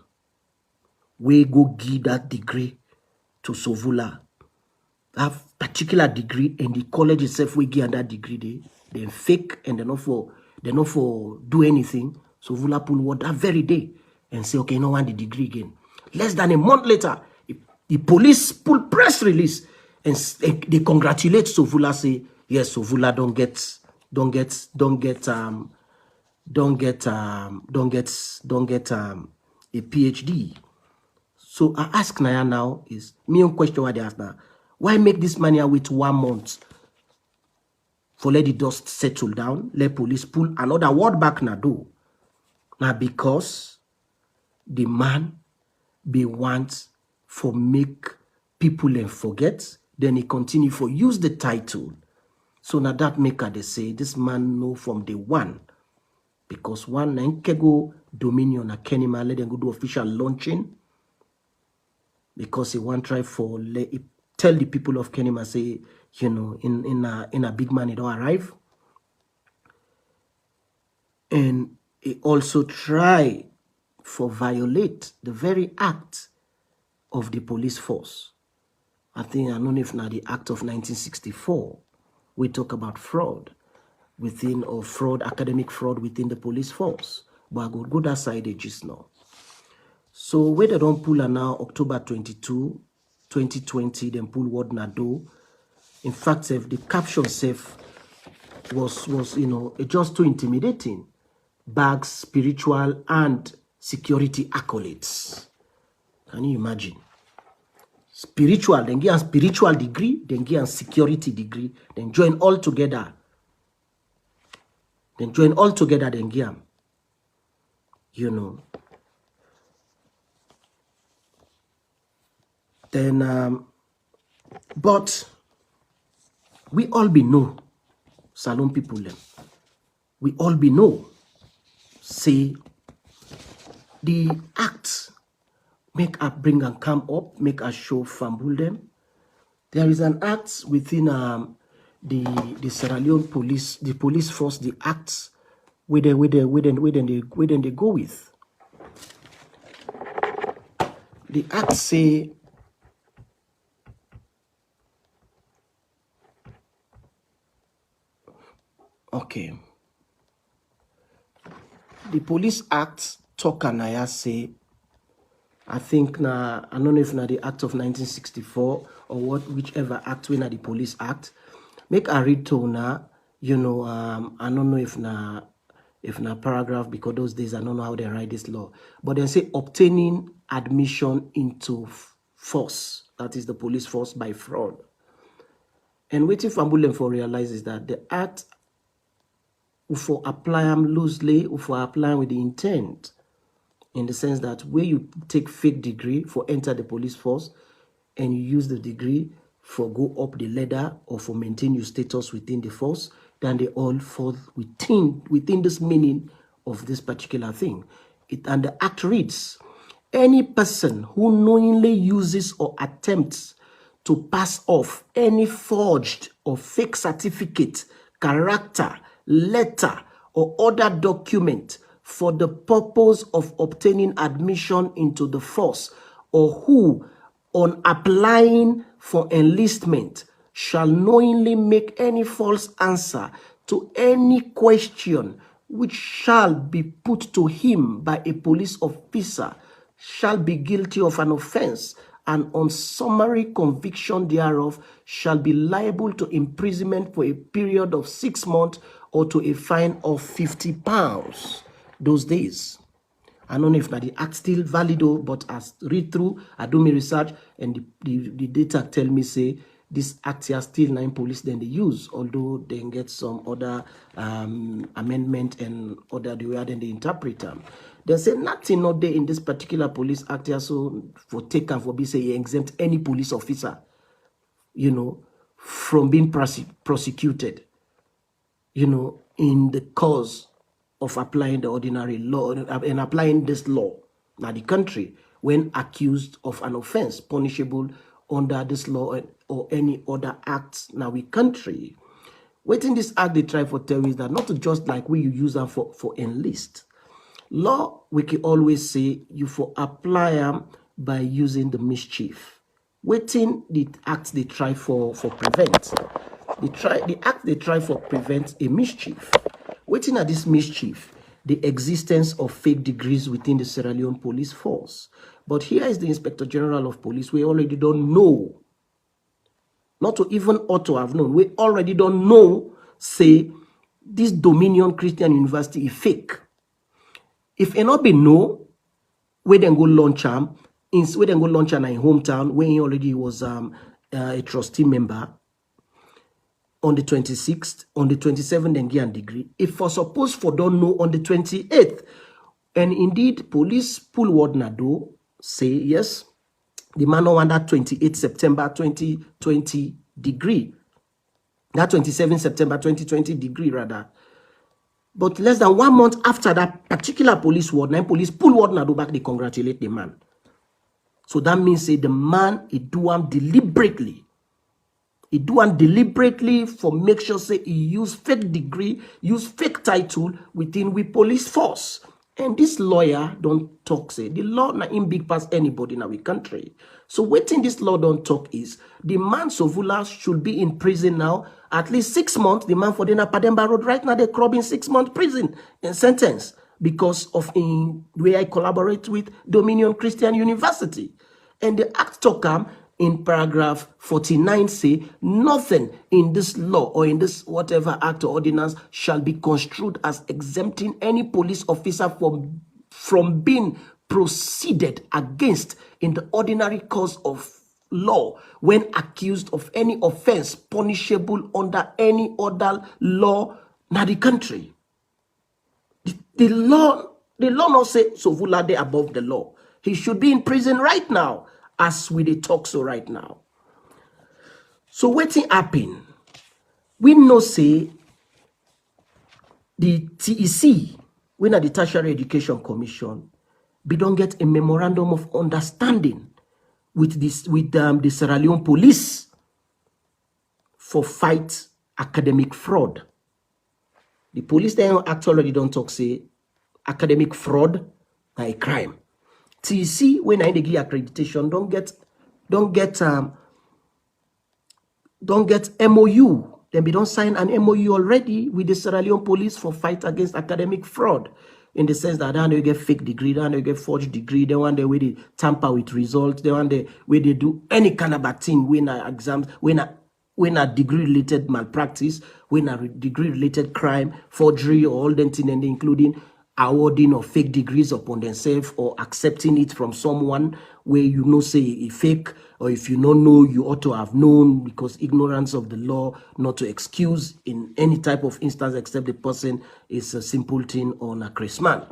we go give that degree to Sovula. That particular degree and the college itself we give that degree they fake and they not for do anything. Sovula pull word that very day and say, okay, no one the degree again. Less than a month later, the police pull press release and they congratulate Sovula, say, yes, Sovula don't get a PhD. So I ask Naya now is me on question what they ask now. Why make this money with 1 month? For let the dust settle down, let police pull another word back Nado. Now because the man be wants for make people and forget, then he continue for use the title. So now that maker they say this man know from day one. Because one Nankego Dominion a Kenima let them go do official launching. Because he want try for tell the people of Kenima say, you know, in a big man it don't arrive. And he also try for violate the very act of the police force. I think, I don't know if now the Act of 1964, we talk about fraud within, or fraud, academic fraud within the police force. But I go that side just now. So where they don't pull now October 22, 2020, then pull word Nado. In fact, if the caption safe was you know, just too intimidating. Bags, spiritual and security accolades. Can you imagine? Spiritual, then get a spiritual degree, then get a security degree, then join all together. Then join all together, then get, you know. Then, but we all be know, Salon people, we all be know, say, the acts make us bring and come up, make us show fumble them. There is an act within the Sierra Leone police, the police force, the acts where they go with. The act say okay. The police act talk and I say, I think na I don't know if na the Act of 1964 or whichever act when na the Police Act. Make a read to na, you know, I don't know if na paragraph, because those days I don't know how they write this law. But they say obtaining admission into force, that is the police force, by fraud. And waiting for Ambulance for realizes that the act for apply them loosely or for apply with the intent, in the sense that where you take fake degree for enter the police force and you use the degree for go up the ladder or for maintain your status within the force, then they all fall within this meaning of this particular thing. And the act reads, any person who knowingly uses or attempts to pass off any forged or fake certificate, character, letter, or other document for the purpose of obtaining admission into the force, or who, on applying for enlistment, shall knowingly make any false answer to any question which shall be put to him by a police officer, shall be guilty of an offense, and on summary conviction thereof shall be liable to imprisonment for a period of 6 months or to a fine of £50. Those days, I don't know if the act still valid, but as read through, I do my research, and the data tell me say this act here still 9 police then they use, although they get some other amendment and other the way then they interpret them. They say nothing not there in this particular police act here, so for take and for be say exempt any police officer, you know, from being prosecuted, you know, in the cause of applying the ordinary law and applying this law now the country when accused of an offense punishable under this law or any other acts now we country. Waiting this act they try for tell is that not to just like we you use them for enlist. Law we can always say you for apply them by using the mischief. Waiting the act they try for prevent. The act they try for prevent a mischief. Waiting at this mischief, the existence of fake degrees within the Sierra Leone police force. But here is the Inspector General of Police. We already don't know, not to even ought to have known. We already don't know, say, this Dominion Christian University is fake. If it not be no, we then go launch him. We then go launch him in hometown where he already was a trustee member. On the 26th, on the 27th, then get a degree. If for suppose for don't know on the 28th, and indeed police pull word nado say yes, the man on that 28 September 2020 degree, that 27 September 2020 degree rather. But less than 1 month after that particular police word, 9 police pull word nado back, they congratulate the man. So that means say the man he do him deliberately. He do one deliberately for make sure say he use fake degree, use fake title within we police force. And this lawyer don't talk, say, the law na in big pass anybody in our country. So waiting this law don't talk is, the man Sovula should be in prison now, at least 6 months. The man for the Napademba Road right now, they're crubbing 6 months prison in sentence because of in way I collaborate with Dominion Christian University. And the act to come in paragraph 49 say, nothing in this law or in this whatever act or ordinance shall be construed as exempting any police officer from being proceeded against in the ordinary course of law when accused of any offense punishable under any other law in the country. The law not say Sovula dey above the law. He should be in prison right now, as we dey talk so right now. So wetin happen? We know say the TEC, we na the Tertiary Education Commission, we don't get a memorandum of understanding with the Sierra Leone police for fight academic fraud. The police then actually don't talk say academic fraud na a crime. TEC when I give accreditation don't get MOU. Then we don't sign an MOU already with the Sierra Leone police for fight against academic fraud. In the sense that they get fake degree, they get forged degree, they want the way they tamper with results, they want the way they do any kind of a thing when exams, when a degree related malpractice, when a degree related crime, forgery, or all them things, and including awarding of fake degrees upon themselves or accepting it from someone where you know say a fake, or if you don't know, you ought to have known, because ignorance of the law not to excuse in any type of instance except the person is a simpleton or a crazy man,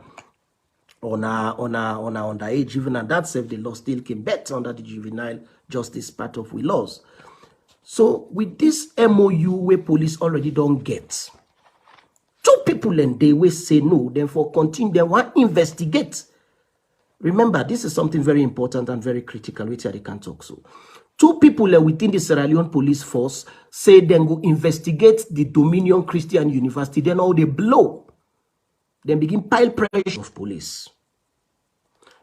on underage. Even at that self, the law still can bet under the juvenile justice part of we laws. So with this MOU where police already don't get, two people and they will say no, then for continue, they want investigate. Remember, this is something very important and very critical, which I can't talk so. Two people within the Sierra Leone police force say then go investigate the Dominion Christian University, then all they blow. Then begin pile pressure of police.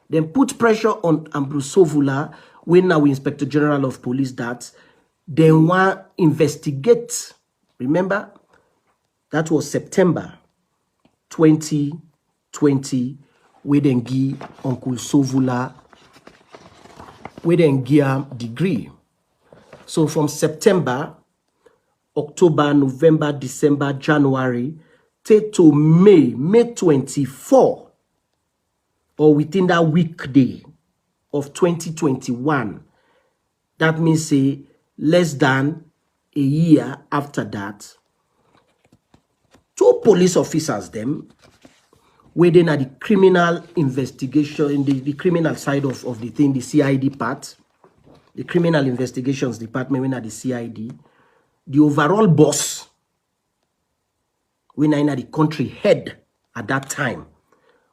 Then put pressure on Sovula, when now Inspector General of Police that they want investigate. Remember, that was September 2020. We then give Uncle Sovula, we then give degree. So from September, October, November, December, January, take to May 24, or within that weekday of 2021. That means say less than a year after that, two police officers them within the criminal investigation, in the criminal side of the thing, the CID part, the criminal investigations department, when at the CID, the overall boss, when in the country head at that time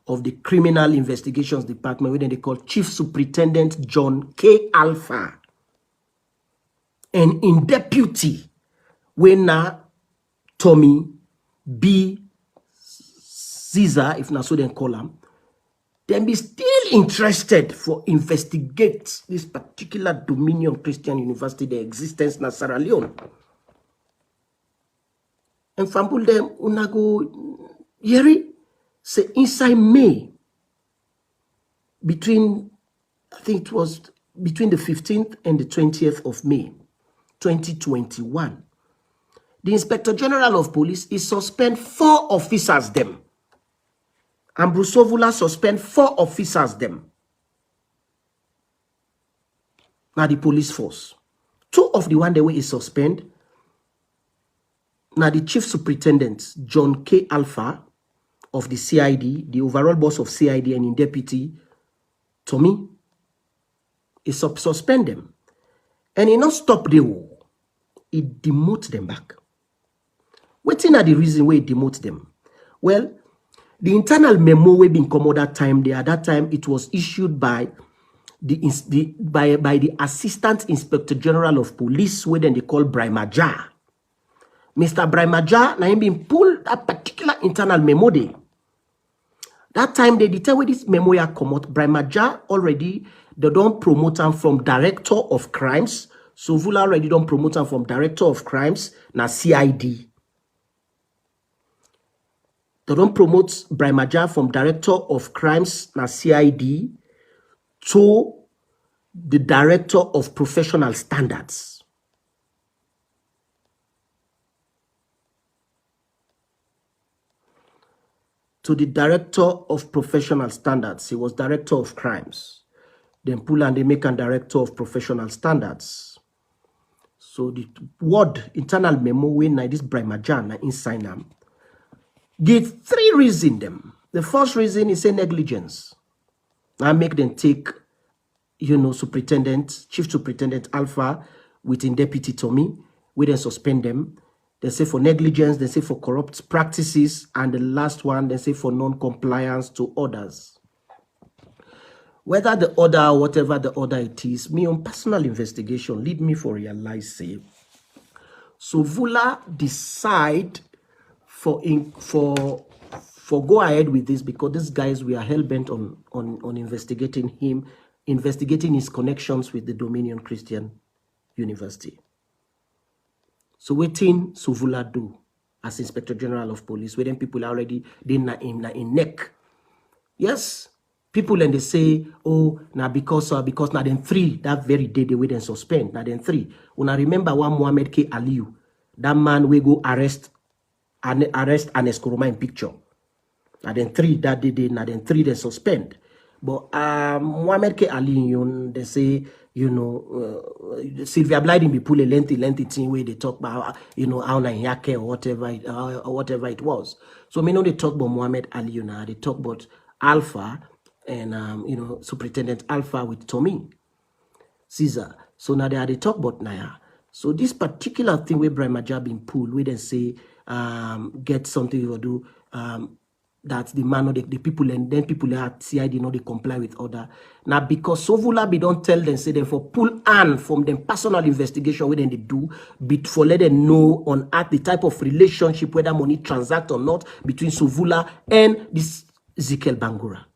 of the criminal investigations department, when they call Chief Superintendent John K. Alpha, and in deputy, when Tommy B. Caesar, if not so then call him, then be still interested for investigate this particular Dominion Christian University, the existence in Sierra Leone. And fambul them unago yeri say inside May, between, I think it was between the 15th and the 20th of May, 2021, the Inspector General of Police is suspend 4 officers them. And Sovula suspend 4 officers them. Now the police force. 2 of the one the way is suspend. Now the Chief Superintendent John K. Alpha of the CID, the overall boss of CID and in deputy, Tommy, is suspend them. And he not stop the war. He demote them back. Waiting at the reason why he demote them. Well, the internal memo we been come that time there. At that time, it was issued by the Assistant Inspector General of Police, where then they call Brimaja. Mr. Brimaja, now him been pulled a particular internal memo day. That time they determine this memoir come out. Brimaja already, they don't promote him from director of crimes. Sovula already don't promote him from director of crimes, na CID. They don't promote Brimaja from director of crimes, na CID, to the director of professional standards. To the director of professional standards. He was director of crimes. Then pull and they make a director of professional standards. So the word internal memo when this Brimaja inside them give 3 reasons them. The first reason is a negligence. I make them take, superintendent, chief superintendent Alpha within deputy Tommy. We then suspend them. They say for negligence, they say for corrupt practices, and the last one, they say for non-compliance to orders. Whether the order or whatever the order it is, me on personal investigation lead me for realize say Sovula decide for go ahead with this because these guys we are hell-bent on investigating him, investigating his connections with the Dominion Christian University. So waiting Sovula do as Inspector General of Police, where then people already in neck. Yes, people and they say, oh, now because now then 3 that very day they wait and suspend. Now then 3. When I remember one Muhammad K. Aliyu, that man we go arrest and Eskoroma in picture. Now then 3 that day, now then 3 they suspend. But Muhammad K. Aliyu, they say, Sylvia Blyden be pull a lengthy thing where they talk about, how na yake or whatever it was. So me know they talk about Muhammad Ali, they talk about Alpha and Superintendent Alpha with Tommy Caesar. So now they talk about Naya. So this particular thing where Brimaja been pulled, we then say get something you do. That's the man or the people, and then people at CID they comply with order. Now because Sovula be don't tell them, say them for pull on from them personal investigation where they do, but for let them know on at the type of relationship whether money transact or not between Sovula and this Ezekiel Bangura.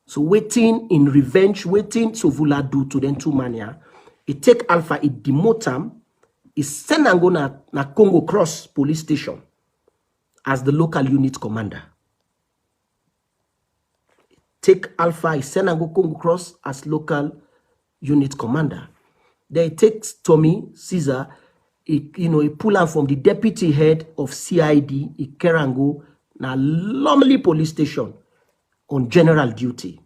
So waiting in revenge, waiting Sovula do to them 2 mania. It take Alpha, it demote him, it send and go na Congo Cross police station as the local unit commander. Take Alpha, he send and go Congo Cross as local unit commander. Then it takes Tommy Caesar, he pull him from the deputy head of CID, he carry and go na Lumley police station on general duty.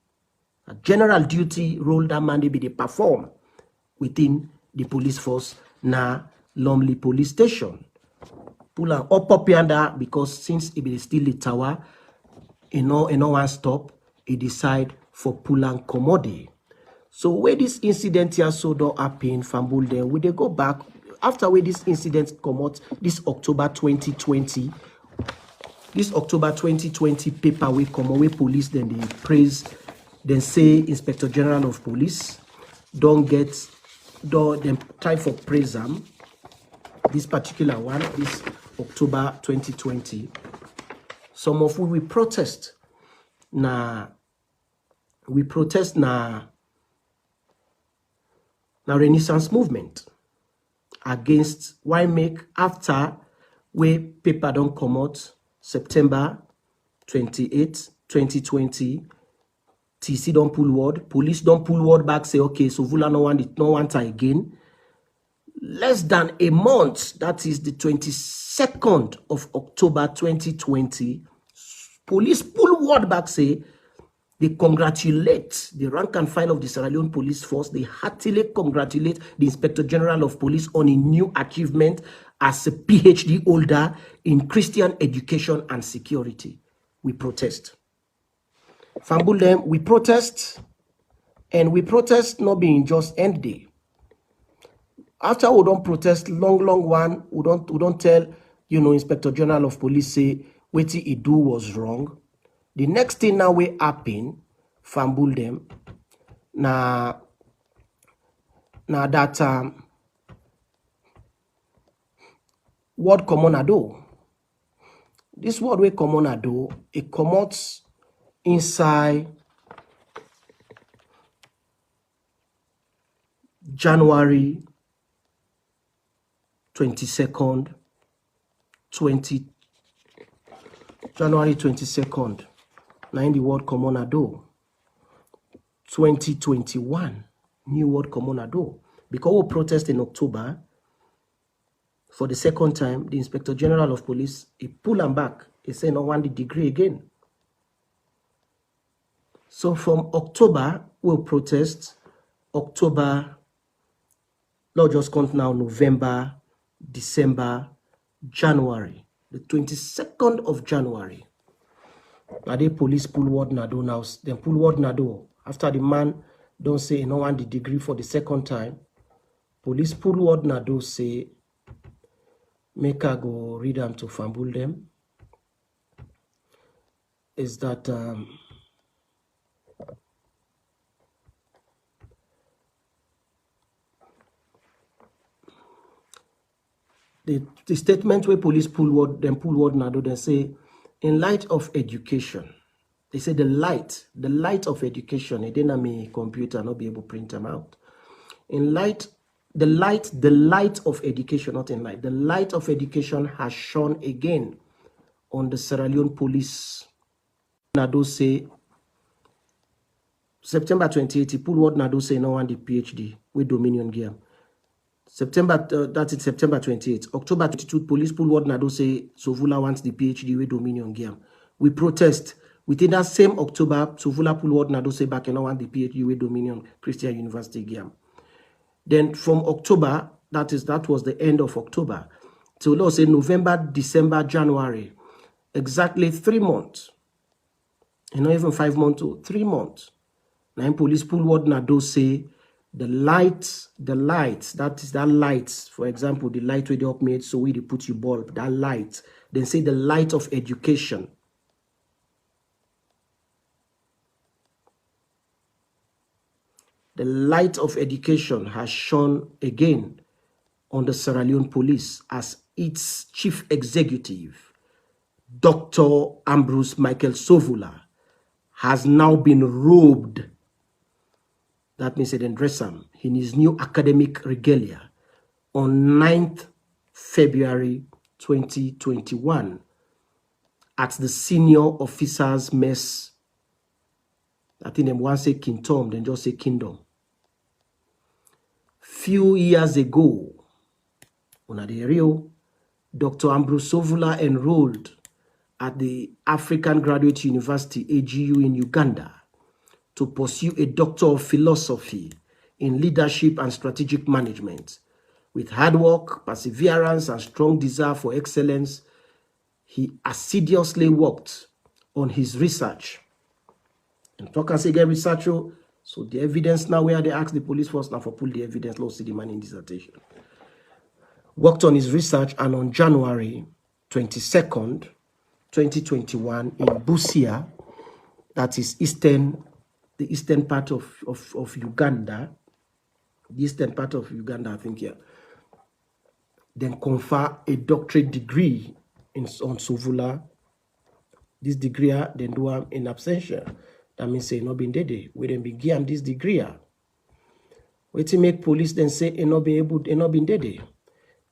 A general duty role that man they be they perform within the police force na Lumley police station. Pull him up yonder because since he be still the tower, one stop. He decide for Pulang Komodi. So where this incident here so don't happen, Fambul then we they go back after where this incident come out this October 2020. This October 2020 paper we come away police then they praise then say Inspector General of Police don't them time for praise them. This particular one, this October 2020. Some of we protest. We protest na Renaissance movement against why make after we paper don't come out September 28, 2020. TC don't pull word, police don't pull word back, say okay, so Sovula no want her again. Less than a month, that is the 22nd of October 2020, police pull word back, say they congratulate the rank and file of the Sierra Leone Police Force. They heartily congratulate the Inspector General of Police on a new achievement as a PhD holder in Christian education and security. We protest. Fambul we protest, and we protest not being just end day. After we don't protest long one, we don't tell Inspector General of Police say what he do was wrong. The next thing now we happen, Fambul them, now that word common ado. This word we common ado, it comes inside January 22nd, January 22nd, now in the World Common Ado, 2021, New World Common Ado. Because we protest in October, for the second time, the Inspector General of Police, he pull them back. He said, no one the degree again. So from October, we'll protest. October, Lord just count now, November, December, January. The 22nd of January. Now the police pull word Nado now. Then pull word Nado. After the man don't say no one the degree for the second time, police pull word Nado say, make her go read them to fumble them. Is that the statement where police pull word Nado, they say, in light of education, they say the light of education, it didn't me computer not be able to print them out. In light, the light of education, not in light, the light of education has shone again on the Sierra Leone police. Nado say, September 28, he pull word Nado say no one the PhD with Dominion game. September, that's it, September 28. October 22, police pull word Nado say Sovula wants the PhD with Dominion game. We protest. Within that same October, Sovula pull word Nado say back and no want the PhD with Dominion Christian University game. Then from October, that was the end of October. So let's say November, December, January, exactly 3 months. And not even 5 months, 3 months. Now police pull word Nado say the lights, that is that light, for example, the light where they up made so we put you bulb, that light. Then say the light of education. The light of education has shone again on the Sierra Leone police as its chief executive, Dr. Ambrose Michael Sovula, has now been robed. That means they dress him in his new academic regalia on 9th February 2021 at the senior officers mess. I think them one say kingdom, then just say kingdom. Few years ago, on the area, Dr. Ambrose Sovula enrolled at the African Graduate University, AGU, in Uganda to pursue a Doctor of Philosophy in Leadership and Strategic Management. With hard work, perseverance, and strong desire for excellence, he assiduously worked on his research. And talk and say get research, so the evidence now where they ask the police force now for pull the evidence, let's see the man in dissertation. Worked on his research, and on January 22nd, 2021 in Busia, that is the eastern part of Uganda, the eastern part of Uganda, I think, yeah. Then confer a doctorate degree on Sovula. This degree, then do in absentia. That means say not been dead. We then begin this degree. Wait to make police then say not been able, not been dead.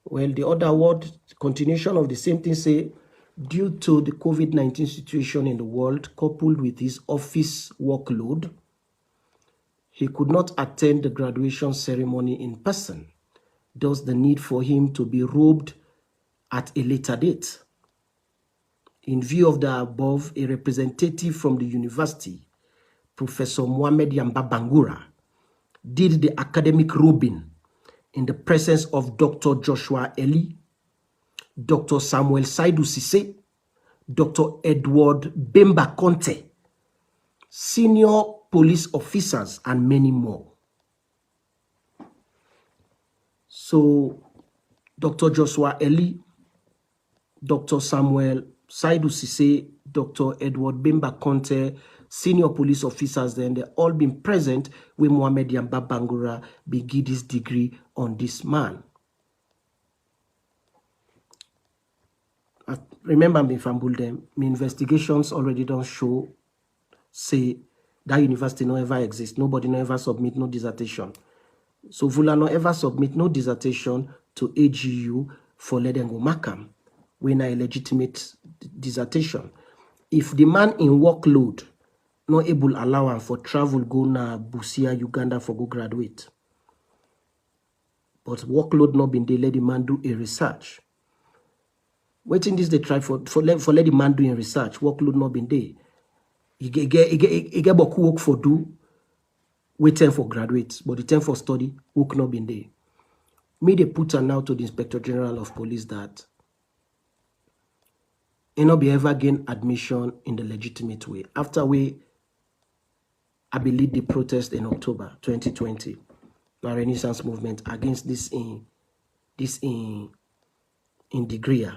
Well, the other word, continuation of the same thing say, due to the COVID-19 situation in the world, coupled with his office workload, he could not attend the graduation ceremony in person. Thus, the need for him to be robed at a later date. In view of the above, a representative from the university, Professor Mohamed Yamba Bangura, did the academic robing in the presence of Dr. Joshua Eli, Dr. Samuel Saidu Sise, Dr. Edward Bemba Conte, senior police officers, and many more. So, Dr. Joshua Eli, Dr. Samuel Saidu Sise, Dr. Edward Bemba Conte, senior police officers, then they all been present with Mohamed Yamba Bangura begin this degree on this man. Remember me, Fambul them, my investigations already don't show say that university no ever exist. Nobody no ever submit no dissertation. Sovula no ever submit no dissertation to AGU for let them go Makam when a legitimate dissertation. If the man in workload not able allow for travel go na Busia, Uganda for go graduate. But workload not been they let the man do a research. Waiting this they try for let the man doing research. Workload not been there. He get work for do. Waiting for graduates, but the time for study work not been there. Me they put an out to the Inspector General of Police that he not be ever gain admission in the legitimate way. After I believe the protest in October 2020, the Renaissance movement against this in degree.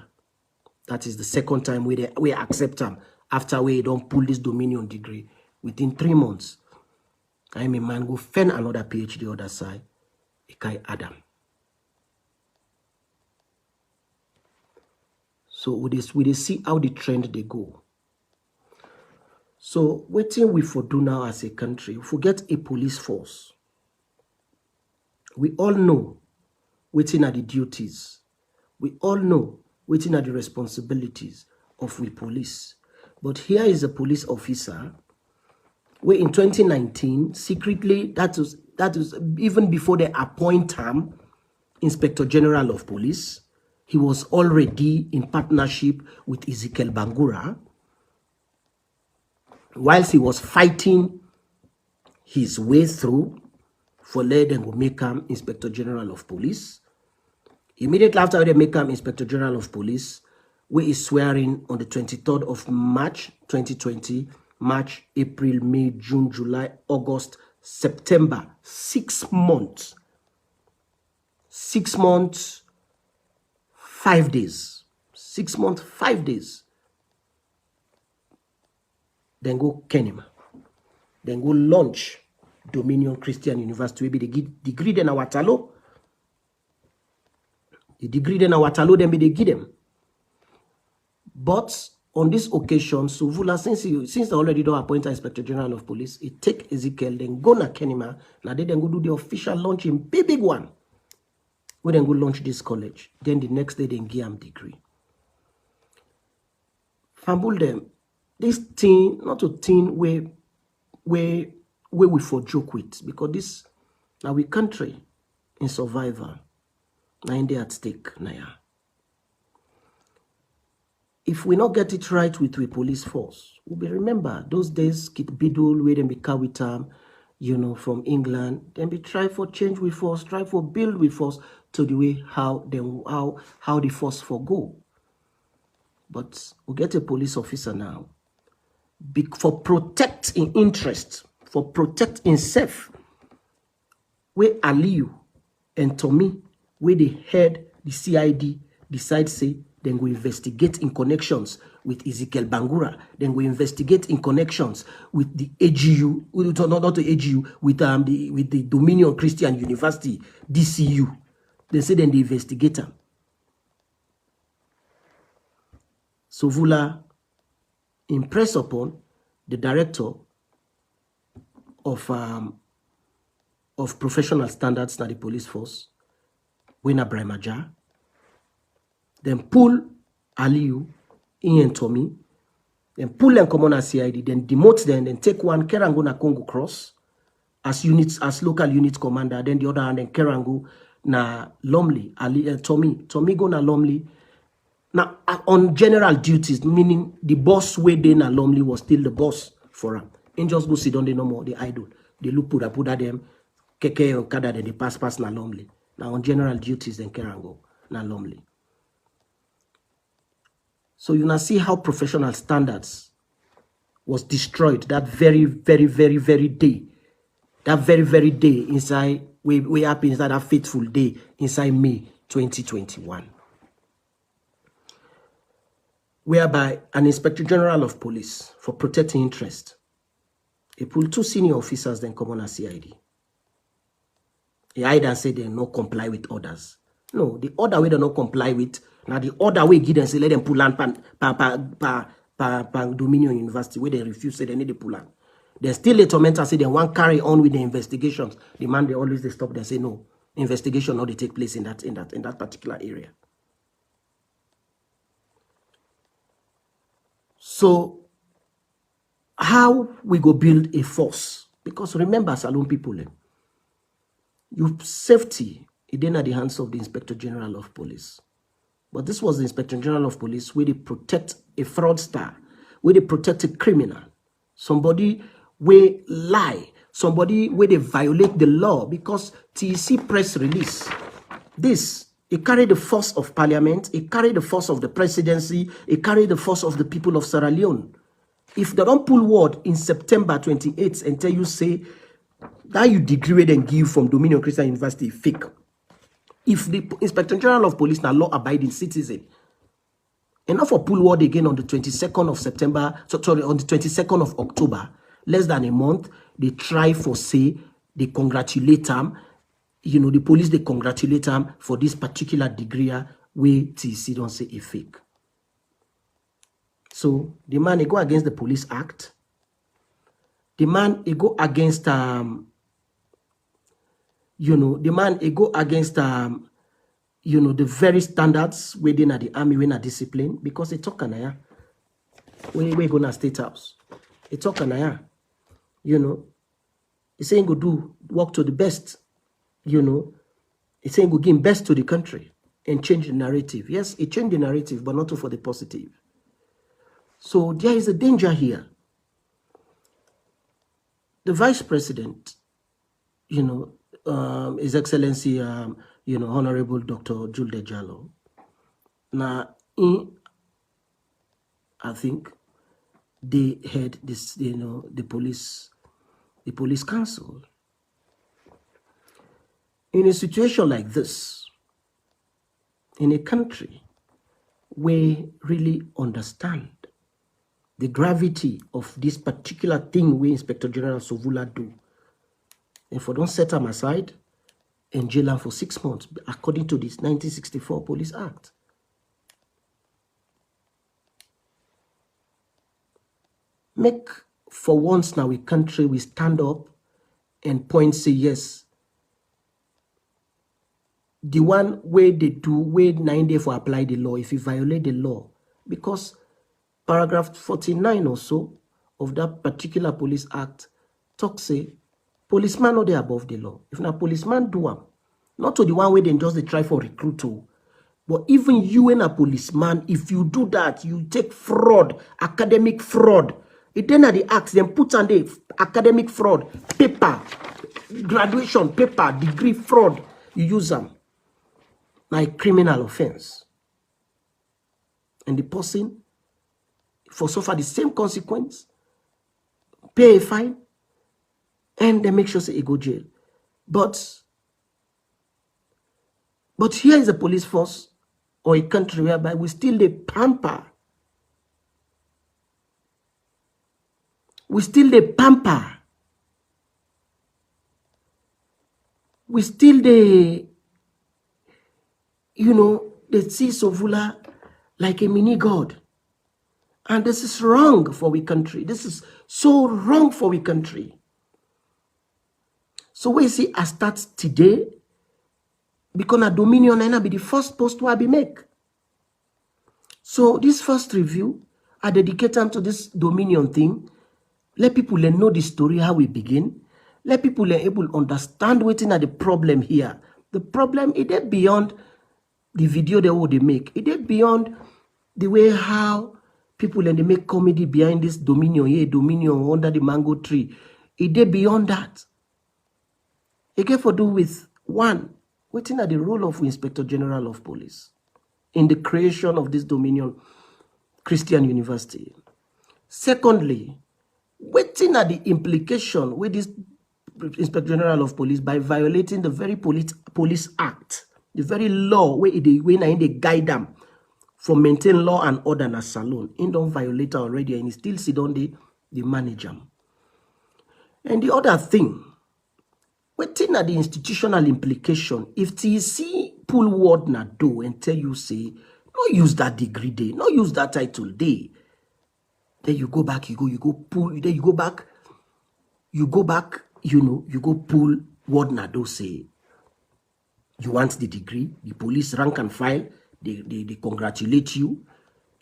That is the second time we accept them after we don't pull this Dominion degree within 3 months. I mean, man go find another PhD other side. Ikai Adam. So we see how the trend they go. So waiting we for do now as a country, if we get a police force, we all know waiting at the duties. We all know waiting at the responsibilities of we police. But here is a police officer where in 2019, secretly, that was even before they appoint him Inspector General of Police, he was already in partnership with Ezekiel Bangura, whilst he was fighting his way through for let them go make him Inspector General of Police. Immediately after they make him Inspector General of Police, we is swearing on the 23rd of March 2020, March, April, May, June, July, August, September, 6 months. 6 months, 5 days. 6 months, 5 days. Then go Kenima. Then go launch Dominion Christian University. Maybe they get degree then a Watalo. The degree then a Watalo, then they give them. But on this occasion, Sovula, since they already don't appoint an Inspector General of Police, it take Ezekiel, then go na Kenima, now they then go do the official launch in big one. We then go launch this college. Then the next day, they give them degree. Fambul them, this thing, not a thing where we for joke with, because this, now we country in survival, now in there at stake, now yeah. If we not get it right with the police force, we'll be remember those days, Kit Bidul, where them be Kawitam, from England, then be try for change with force, try for build with force to the way how the force for go. But we get a police officer now, for protect in interest, for protect in self, where Aliyu and Tommy, where they head the CID, decide say, then we investigate in connections with Ezekiel Bangura. Then we investigate in connections with the AGU, not the AGU, with the Dominion Christian University, DCU. They say then they investigate them. Sovula impress upon the director of professional standards na the police force, Wena Bremaja. Then pull Aliyu, Ian Tommy, then pull them come on as CID, then demote them, then take one Kerango na Congo Cross as units, as local unit commander, then the other hand then Kerango na Lomley, Tommy go na Lomley. Now on general duties, meaning the boss way they na Lomley was still the boss for him. Ain't just go sit down, they no more, the idol. They look put them, Keke or Kada, then they pass na Lomley. Now on general duties, then Kerango na Lomley. So you now see how professional standards was destroyed that very, very, very, very day. That very, very day inside, we happen inside that fateful day inside May 2021. Whereby an Inspector General of Police for protecting interest, he pulled 2 senior officers then come on as CID. He either say they no comply with orders. No, the other way they not comply with. Now the other way give them say let them pull land pan Dominion University where they refuse say they need to pull land. There's still a tormentor say they want carry on with the investigations. The man, they always stop. They say no, investigation not they take place in that particular area. So how we go build a force? Because remember, Salon people, your safety is then at the hands of the Inspector General of Police. But this was the Inspector General of Police where they protect a fraudster, where they protect a criminal, somebody where lie, somebody where they violate the law. Because TEC press release, this, it carried the force of parliament, it carried the force of the presidency, it carried the force of the people of Sierra Leone. If they don't pull word in September 28th and tell you, say, that you degrade and give from Dominion Christian University, fake. If the Inspector General of Police now law-abiding citizen, enough for pull word again on the 22nd of September, sorry, on the 22nd of October, less than a month, they try for say, they congratulate them, you know, the police, they congratulate them for this particular degree where TC don't say a fake. So the man, he go against the Police Act. The man, he go against, you know, the man, he go against, you know, the very standards within the army, when a discipline, because they talk anaya. We go to State House. They talk anaya. You know, he saying go do work to the best, you know. He saying go give best to the country and change the narrative. Yes, it changed the narrative, but not for the positive. So there is a danger here. The Vice President, you know, His Excellency, you know, Honorable Dr. DrJohn. Now, I think they had this, you know, the police council. In a situation like this, in a country where really understand the gravity of this particular thing we Inspector General Sovula do, and for don't set them aside and jail them for 6 months, according to this 1964 Police Act. Make for once now a country we stand up and point say yes. The one way they do, wait 9 days for apply the law if you violate the law. Because paragraph 49 or so of that particular Police Act talk say policeman no dey above the law. If na policeman do am, not to the one way they just they try for recruit to, but even you and a policeman, if you do that, you take fraud, academic fraud. It then at the act, then put on the academic fraud, paper, graduation paper, degree fraud, you use them like criminal offense. And the person, for so far the same consequence, pay a fine, and they make sure say he go jail. But here is a police force or a country whereby we still dey pamper. We still dey pamper. We still dey, you know, they see Sovula like a mini god. And this is wrong for we country. This is so wrong for we country. So we see I start today because a Dominion and be the first post where I be make. So this first review, I dedicate them to this Dominion thing. Let people know the story, how we begin. Let people able to understand what is the problem here. The problem is that beyond the video they make. It is beyond the way how people they make comedy behind this Dominion, Dominion under the mango tree. It is beyond that. It get to do with one, what is the role of Inspector General of Police in the creation of this Dominion Christian University. Secondly, what is the implication with this Inspector General of Police by violating the very Police Act, the very law where they guide them for maintain law and order in a salon. He don't violate already and he still sit on the manage them. And the other thing, what is the institutional implication if TC pull word na do and tell you say, no use that degree day, no use that title day. Then you go back, you go pull, then you go back you go back, you go pull what Nado say. You want the degree, the police rank and file, they congratulate you,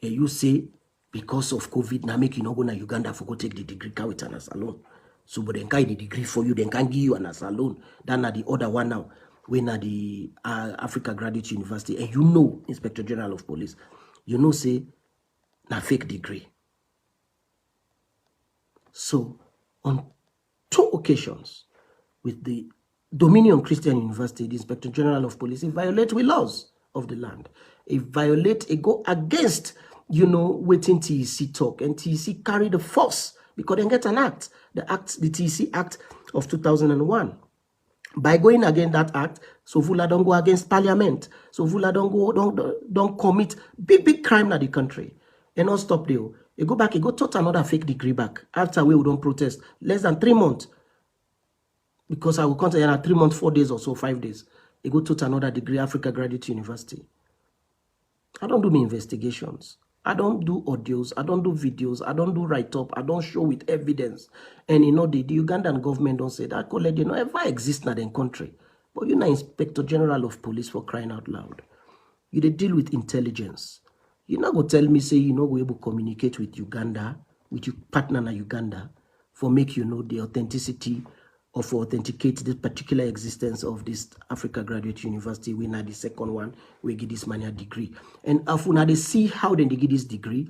and you say, because of COVID, now make you not go to Uganda for go take the degree, can with an alone. So, but then can the degree for you, then can give you an alone. Then the other one now, when at the Africa Graduate University, and you know, Inspector General of Police, you know, say, na fake degree. So, on 2 occasions, with the Dominion Christian University, the Inspector General of Police, it violates the laws of the land. It violates, it go against, waiting TEC talk, and TEC carry the force because they get an act, the TEC Act of 2001. By going against that act, Sovula don't go against Parliament. Sovula don't commit big crime in the country. And not stop there. You go back, you go tot another fake degree back. After we don't protest, less than 3 months. Because I will count 3 months, 4 days or so, 5 days. You go tot another degree, Africa Graduate University. I don't do my investigations. I don't do audios. I don't do videos. I don't do write-up. I don't show with evidence. And the Ugandan government don't say that college ever exist in the country. But you're not Inspector General of Police for crying out loud. You deal with intelligence. You're not going to tell me, say, go able to communicate with Uganda, with your partner in Uganda, for make the authenticity or for authenticate the particular existence of this Africa Graduate University. We now the second one, we give this man a degree. And after now they see how they give this degree,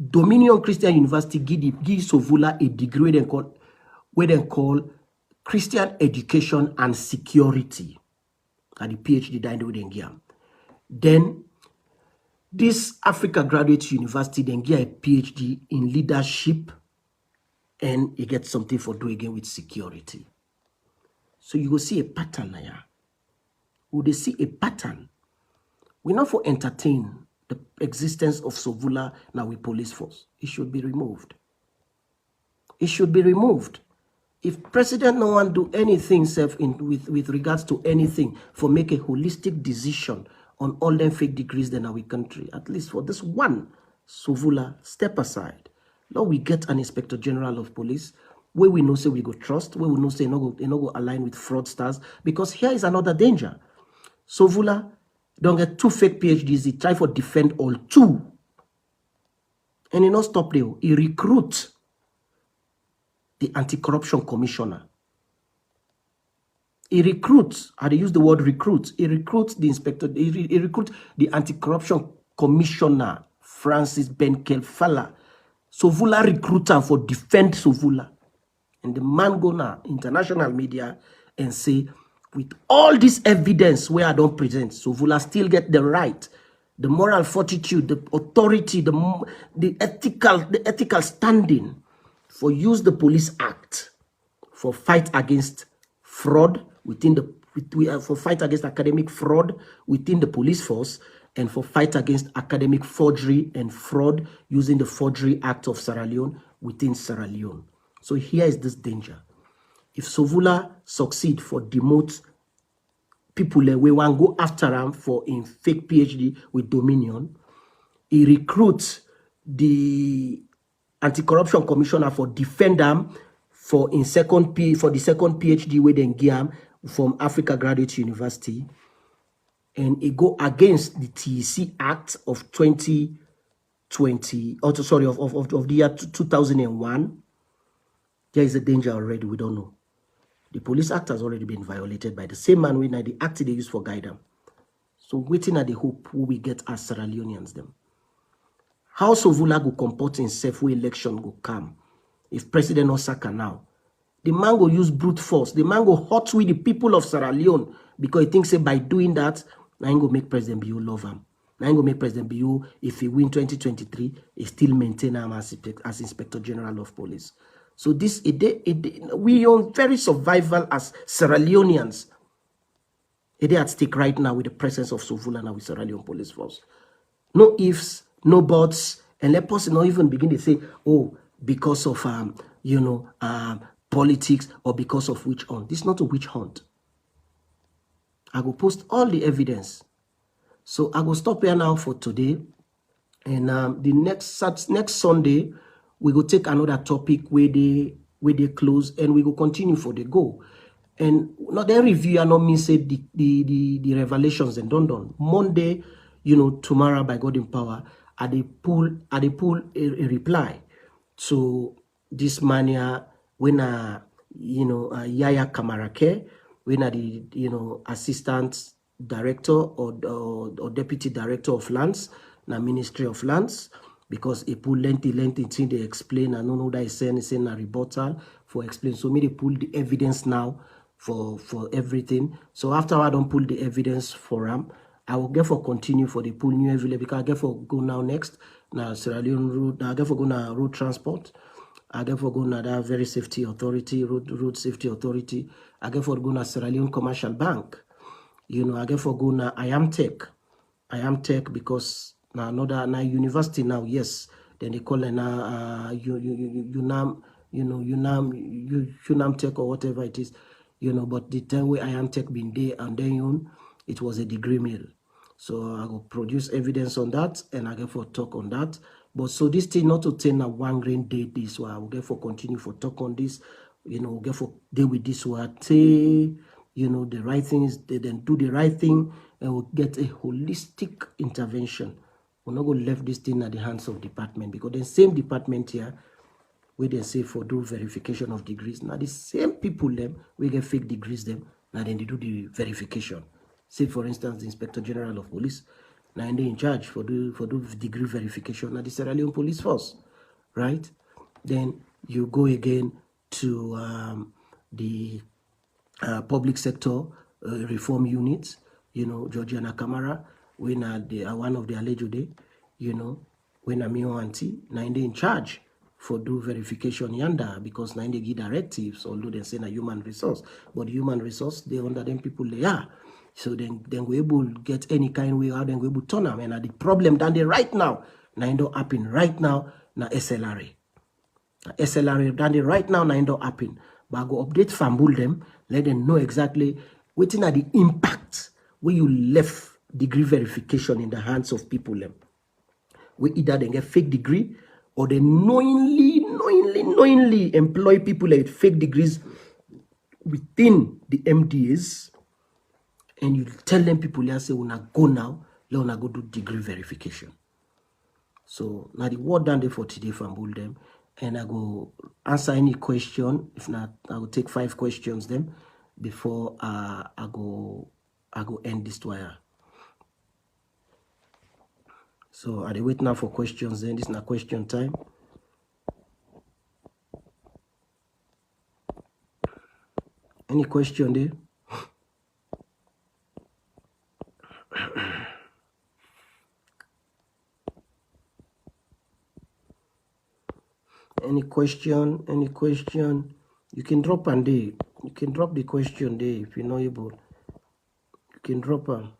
Dominion Christian University give Sovula a degree where they call Christian Education and Security. And the PhD down there. Then this Africa Graduate University then get a PhD in leadership, and you get something for doing again with security. So you will see a pattern here. Would they see a pattern? We not for entertain the existence of Sovula now with police force. It should be removed. It should be removed. If President no one do anything with regards to anything for make a holistic decision on all them fake degrees in our country, at least for this one, Sovula, step aside. Now we get an Inspector General of Police where we know say we go trust, where we know say no go align with fraudsters, because here is another danger. Sovula don't get 2 fake PhDs, he try for defend all 2. And he not stop there. He recruit the anti-corruption commissioner. He recruits, I use the word recruit, he recruits the inspector, he recruits the anti-corruption commissioner, Francis Ben-Kelfala. Sovula recruiter for defend Sovula. And the man go now, international media, and say, with all this evidence where I don't present, Sovula still get the right, the moral fortitude, the authority, the ethical standing for use the Police Act for fight against fraud within for fight against academic fraud within the police force, and for fight against academic forgery and fraud using the Forgery Act of Sierra Leone within Sierra Leone. So here is this danger. If Sovula succeed for demote people we want go after him for in fake PhD with Dominion, he recruits the anti-corruption commissioner for defend them for the second PhD with then give from Africa Graduate University, and it go against the TEC Act of 2020, of the year 2001. There is a danger already, we don't know. The Police Act has already been violated by the same man when the act they use for guide them. So waiting at the hope who we get as Sierra Leoneans them. How Sovula go comport himself where election go come if President Osaka now? The man go use brute force. The man go hot with the people of Sierra Leone because he thinks by doing that, now he go make President Bio love him. Now he go make President Bio, if he win 2023, he still maintain him as Inspector General of Police. So this we on very survival as Sierra Leoneans. It is at stake right now with the presence of Sovula now with Sierra Leone Police Force. No ifs, no buts, and let us not even begin to say, oh, because of politics or because of witch hunt. This is not a witch hunt. I will post all the evidence. So I will stop here now for today. And the next Sunday, we will take another topic where they we they close and we will continue for the go. And not the review and not mean say the revelations and done. Monday, tomorrow by God in power, they pull a reply. So this mania when Yaya Kamarake, when the assistant director or deputy director of lands, na Ministry of Lands, because it pull lengthy thing they explain and no that is saying a rebuttal for explain. So me they pull the evidence now for everything. So after I don't pull the evidence for them, I will get for continue for the pull new evidence because I get for go now next now Sierra Leone road. I get for go now road transport. I get for go now that very safety authority, road safety authority. I get for go now Sierra Leone Commercial Bank. I get for go now I am tech because now another now university now, yes. Then they call it now UNAM Tech or whatever it is, but the time where I am tech been there and then it was a degree mill. So I will produce evidence on that and I get for talk on that. But so this thing not to turn a 1 grain date this so I will get for continue for talk on this, get for deal with this one. Say, the right thing is they then do the right thing and we'll get a holistic intervention. We're not going to leave this thing at the hands of department because the same department here where they say for do verification of degrees. Now the same people them we get fake degrees them. Now then they do the verification. Say for instance the Inspector General of Police. Now they in charge for do degree verification. Now the Sierra Leone Police Force, right? Then you go again to the public sector reform units. Georgiana Camara, when they are one of the alleged day, when I'm your auntie, now they in charge for do verification yanda because now they give directives, although they say a human resource, but human resource they under them people they are. So then we able get any kind way out, then we able turn them. And the problem down there right now, now don't happen right now, na SLRA. SLRA down there right now, now don't happen. But I go update Fambul them, let them know exactly waiting at the impact where you left degree verification in the hands of people them. We either they get fake degree or they knowingly employ people with fake degrees within the MDAs, and you tell them people here say when I go now, let una go do degree verification. So now the word done there for today from them, and I go answer any question. If not, I will take 5 questions them before I go end this wire. So I wait now for questions. Then this is not question time. Any question there? Any question? You can drop and there. You can drop the question there if you're not able. You can drop them.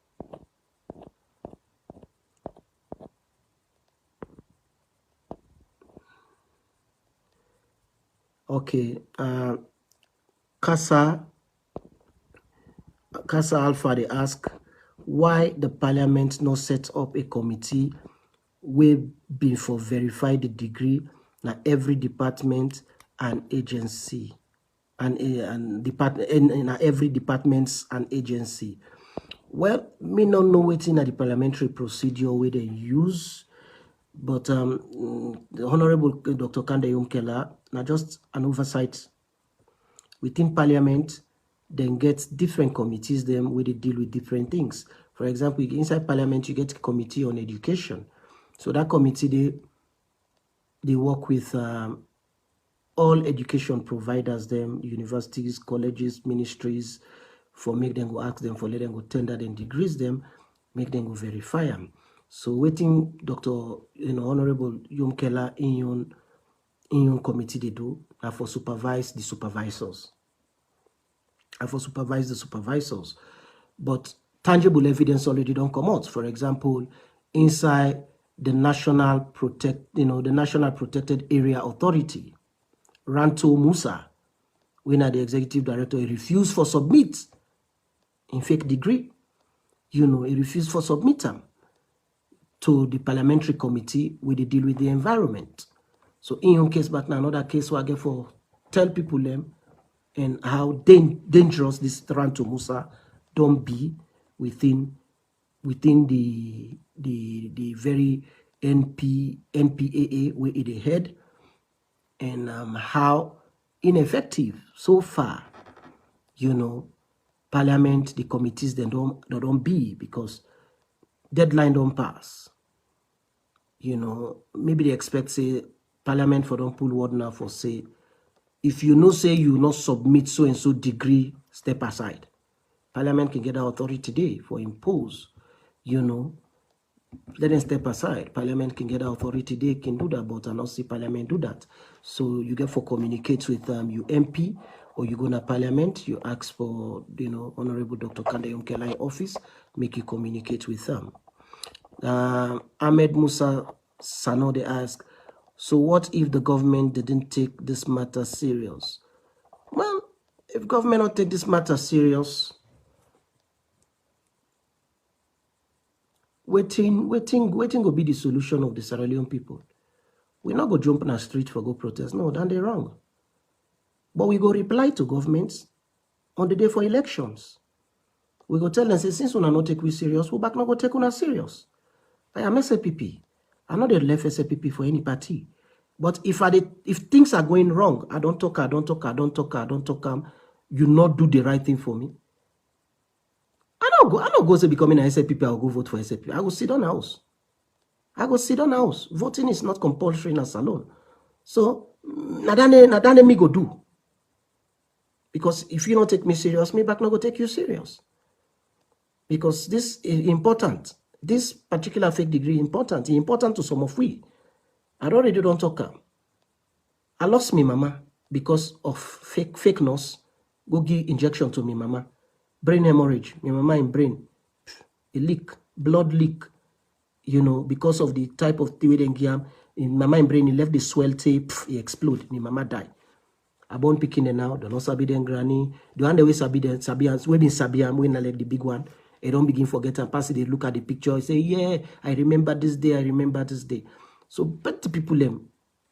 Okay. Casa Alpha, they ask why the parliament not set up a committee will be for verify the degree na every department and agency and every departments and agency. Well, me not know waiting at the parliamentary procedure where they use, but the Honorable Dr. Kande Yomkela, now just an oversight within Parliament, then get different committees them where they deal with different things. For example, inside Parliament, you get a committee on education. So that committee, they work with all education providers, them universities, colleges, ministries, for make them go ask them for let them go tender them degrees them, make them go verify them. So waiting Dr. Honorable Yomkela in your committee they do now for supervise the supervisors. But tangible evidence already don't come out. For example, inside the National Protected Area Authority, Ranto Musa, when the executive director, he refused for submit in fake degree. He refused for submit them to the parliamentary committee where they deal with the environment. So in your case, but now another case where I get for tell people them and how dangerous this Taranto Musa don't be within the very NPAA where it head, and how ineffective so far, Parliament, the committees, they don't be, because deadline don't pass. Maybe they expect, say, Parliament for don't pull word now for, say, if say you not submit so and so degree, step aside. Parliament can get that authority today for impose, let them step aside. Parliament can get that authority, they can do that, but I not see Parliament do that. So you get for communicate with your MP, or you go to Parliament, you ask for, Honorable Dr. Kande Yomkelai office, make you communicate with them. Ahmed Musa Sano, they ask, so what if the government didn't take this matter serious? Well, if government not take this matter serious, waiting will be the solution of the Sierra Leone people. We not go jump in the street for go protest. No, then they wrong. But we go reply to governments on the day for elections. We go tell them, say, since we not take we serious, we back not go take una serious. I am SAPP. I'm not the left SAPP for any party. But if things are going wrong, I don't talk, you not do the right thing for me. I don't go say becoming an SAPP, I'll go vote for SAPP. I will sit on house. Voting is not compulsory in a salon. So, nadane me go do. Because if you don't take me serious, me back not go take you serious. Because this is important. This particular fake degree is important. It's important to some of we. I already don't talk. I lost me mama because of fakeness. Go give injection to me mama. Brain hemorrhage. My mama in brain. A leak. Blood leak. Because of the type of way they give in my mind brain, he left the swell tape, he explode. My mama die. I born picking it now. Don't sabi den granny. The one way sabi den sabians. We been sabiam when I like the big one. They don't begin forget and pass it. They look at the picture. They say, yeah, I remember this day. I remember this day. So better people them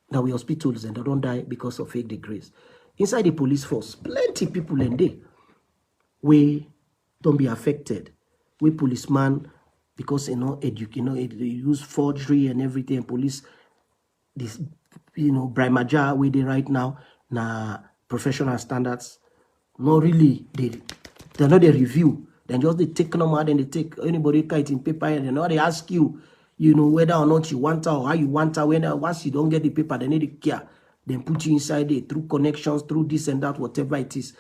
now we hospitals and they don't die because of fake degrees. Inside the police force, plenty people and they we don't be affected. We policeman. Because they use forgery and everything. Police, this brimaja where they right now na professional standards. Not really. They're not a review. Then just they take them out and they take anybody kite in paper and then they ask you, whether or not you want her or how you want her. Once you don't get the paper, they need to care. Then put you inside it through connections, through this and that, whatever it is.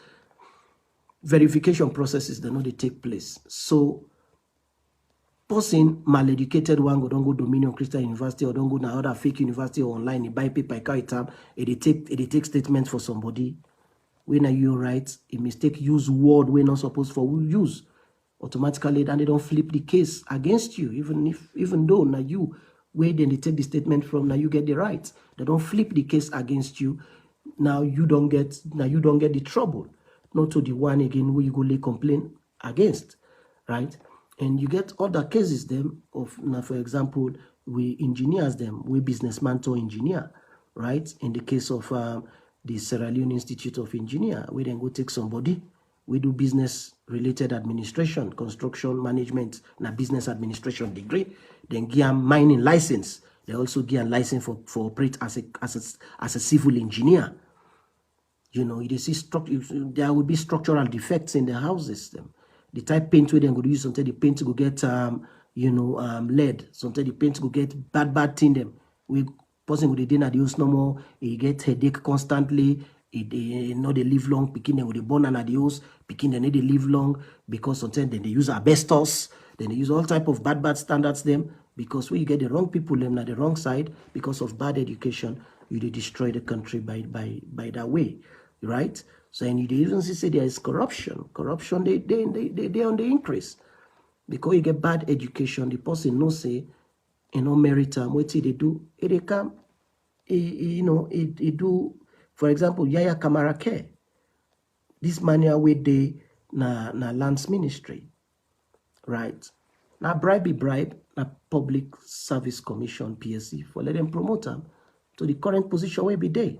Verification processes, they know they take place. So person mal-educated one don't go Dominion Christian University or don't go to other fake university or online, he buy paper, he carry tab, they take statements for somebody. When are you right? A mistake use word we're not supposed for we use. Automatically then they don't flip the case against you, even though now you where then they take the statement from, now you get the right. They don't flip the case against you. Now you don't get the trouble. Not to the one again where you go lay complaint against, right? And you get other cases them of now, for example, we engineers them, we businessman to engineer, right? In the case of the Sierra Leone Institute of Engineer, we then go take somebody, we do business related administration, construction management, na business administration degree, then give them mining license. They also give a license for operate as a civil engineer. You see there will be structural defects in the houses them. The type paint we then go use, sometimes the paint go get lead, sometimes the paint go get bad thing them. We person with the dinner they use no more, he get headache constantly, they live long, picking them with the bone and the use, picking they live long because sometimes then they use asbestos, then they use all type of bad standards them, because when you get the wrong people them at the wrong side because of bad education, you destroy the country by that way, right? So, and you even say there is corruption. Corruption, they on the increase. Because you get bad education, the person no say, merit time, what they do, they come, it do, for example, Yaya Kamara Care. This manual way they na lands ministry, right? Now bribe, na Public Service Commission, PSC, for let them promote them to the current position where be they.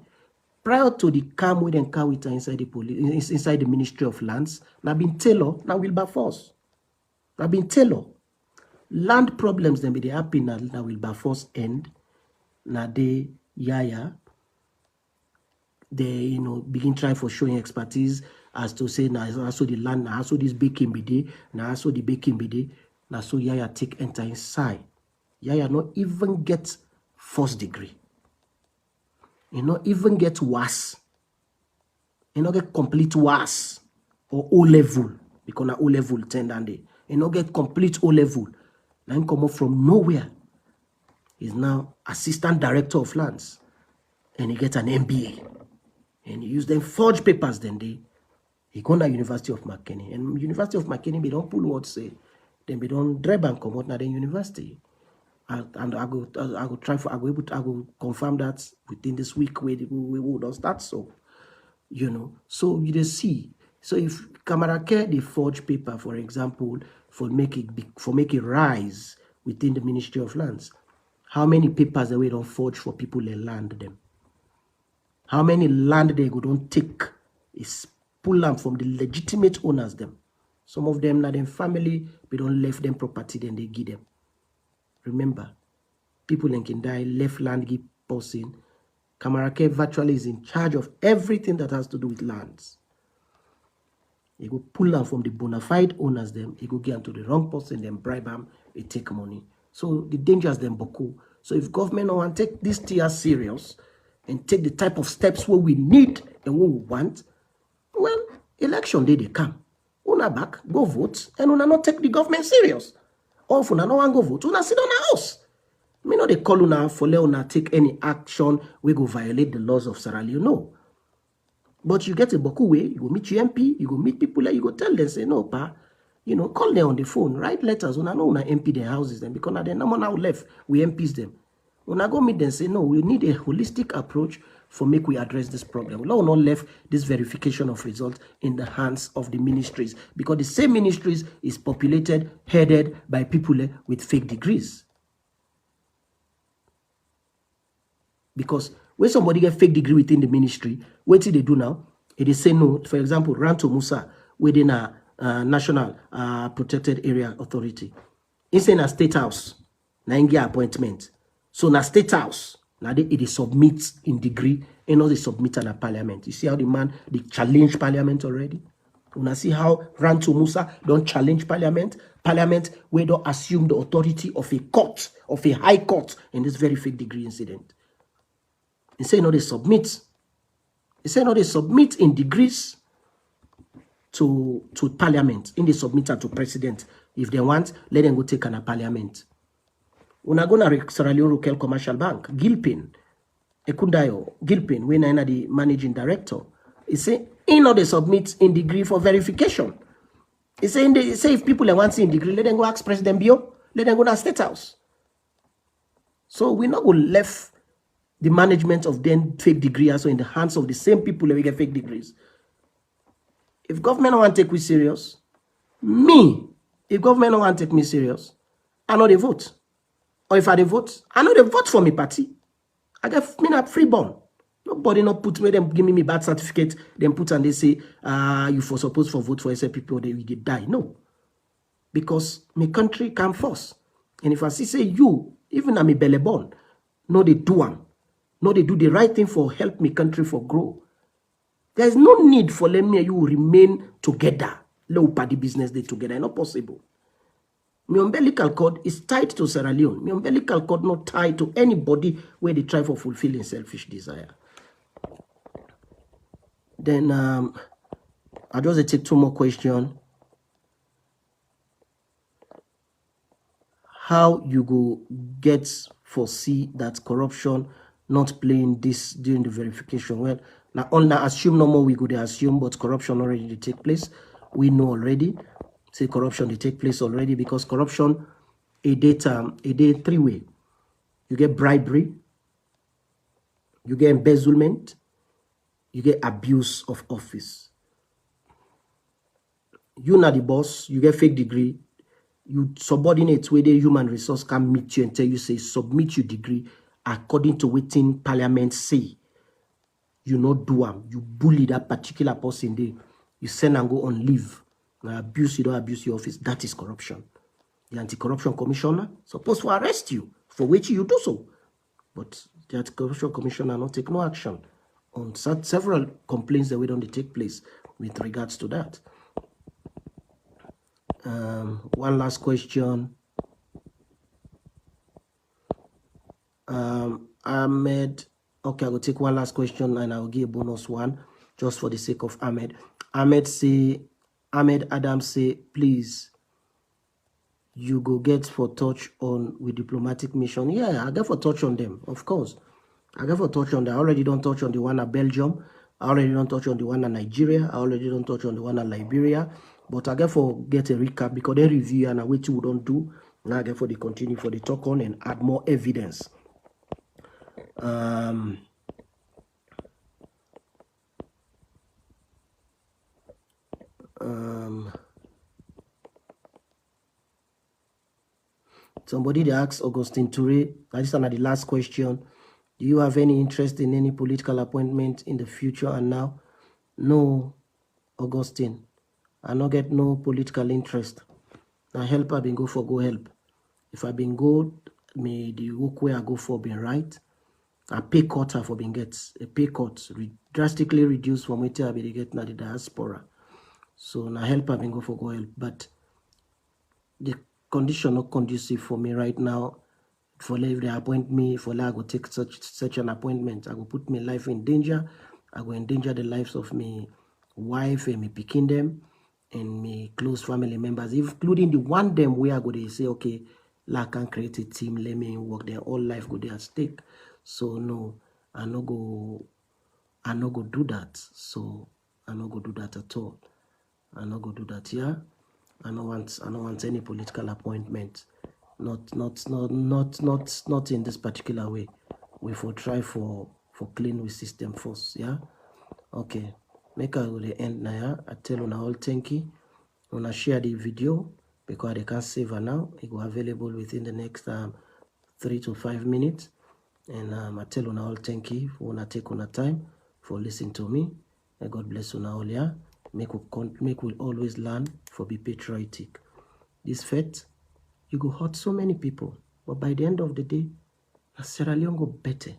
prior to the calm with and car with inside the police, inside the Ministry of Lands, now been Taylor, now Wilberforce. Now been Taylor. Land problems then be they happen now Wilberforce end. Now they Yaya. They begin trying for showing expertise as to say now also the land, now also this baking be there, now also the baking be there. Now so Yaya take enter inside. Yaya not even get first degree. You not even get worse. You not get complete worse or O level because na O level 10 and day. You not get complete O level. Now he come up from nowhere. He's now assistant director of lands, and he get an MBA, and he use them forge papers. Then he go to University of McKinney, and University of McKinney they don't pull what say, then they don't drive and come out na the university. And I go confirm that within this week we will start. So, so you just see. So if Kamarake they forge paper, for example, for make it rise within the Ministry of Lands, how many papers they don't forge for people they land them? How many land they go don't take is pull them from the legitimate owners them? Some of them, not them family, we don't left them property, then they give them. Remember, people in Kindai left land give person. Kamarake virtually is in charge of everything that has to do with lands. He go pull them from the bona fide owners them. He go give them to the wrong person, then bribe them, they take money. So the dangers them boku. So if government want to take this tier serious and take the type of steps where we need and what we want, well, election day they come. Una back, go vote, and una not take the government serious. Or if una no one go vote, una sit on a house. Me no they call una for let una take any action we go violate the laws of Sierra Leone. No. But you get a boku way, you go meet your MP, you go meet people, you go tell them, say, no, pa, call them on the phone, write letters, una no una MP their houses them, because they no now left, we MPs them. Una go meet them, say, no, we need a holistic approach for make we address this problem. We not left this verification of results in the hands of the ministries, because the same ministries is populated, headed by people with fake degrees. Because when somebody get fake degree within the ministry, what do they do now? They say no. For example, Ranto Musa within a National Protected Area Authority. It's in a state house. Na ingia appointment. So na state house. Now they submit in degree and now they submit in a parliament. You see how the man they challenge parliament already? Una see how Ranto Musa don't challenge parliament? Parliament where don't assume the authority of a court, of a high court in this very fake degree incident. They say no, they submit. They say no, they submit in degrees to parliament. In they submit to president. If they want, let them go take an a parliament. Una go na Sierra Leone Rukel Commercial Bank, Gilpin, Ekundayo, Gilpin, when I the managing director. He say, they submit in degree for verification. He say, if people want in degree, let them go ask President Bio, let them go to State House. So we not go left the management of then fake degree also in the hands of the same people that we get fake degrees. If government want to take me serious, if government don't want to take me serious, I know they vote. Or if I vote, I know they vote for me party. I get me not freeborn. Nobody not put me, them give me bad certificate, then put and they say, you for supposed for vote for SA people, they will die. No. Because my country come first. And if I say you, even I'm a belly born, no they do one. No, they do the right thing for help me country for grow. There is no need for let me and you remain together. Low party business day together. Not possible. My umbilical cord is tied to Sierra Leone. My umbilical cord not tied to anybody where they try for fulfilling selfish desire. Then I just take two more questions. How you go get foresee that corruption not playing this during the verification? Well, now only assume no more we go to assume, but corruption already take place. We know already. Say corruption they take place already, because corruption a day three way. You get bribery, you get embezzlement, you get abuse of office. You not the boss, you get fake degree, you subordinate where the human resource can meet you and tell you, say, submit your degree according to what in parliament say. you not do them, you bully that particular person there, you send and go on leave, abuse, you don't abuse your office, that is corruption. The anti-corruption commissioner supposed to arrest you for which you do so. But the anti-corruption commissioner not take no action on several complaints that we don't take place with regards to that. One last question. Ahmed, okay, I will take one last question and I will give a bonus one just for the sake of Ahmed. Ahmed Adam say, please, you go get for touch on with diplomatic mission. Yeah, I get for touch on them, of course. I get for touch on them. I already don't touch on the one at Belgium. I already don't touch on the one at Nigeria. I already don't touch on the one at Liberia. But I get for get a recap because they review and I wait we don't do. Now I get for the continue for the talk on and add more evidence. Somebody they asked Augustine Toure, this is the last question. Do you have any interest in any political appointment in the future and now? No, Augustine. I not get no political interest. I help I been go for go help. If I been good, me the work where I go for been right. I pay cut for being gets a pay cut drastically reduced from what I be get na the diaspora. So na help I been go for go help. But the condition not conducive for me right now. For if they appoint me, for I go take such an appointment, I go put my life in danger. I go endanger the lives of my wife and me picking them and me close family members, including the one them where I go they say, okay, I can create a team, let me work their whole life go there at stake. So no, I no go do that. So I no go do that at all. I no go do that, yeah. I don't want any political appointment. Not in this particular way. We for try for clean with system first, yeah. Okay. Make I go the end now, yeah. I tell you all thank you. Wanna share the video because they can't save her now. It will be available within the next 3 to 5 minutes. And I tell you all thank you for wanna take on time for listening to me. And God bless you all, yeah. Make we always learn for be patriotic. This fete, you go hurt so many people, but by the end of the day, Sierra Leone go better.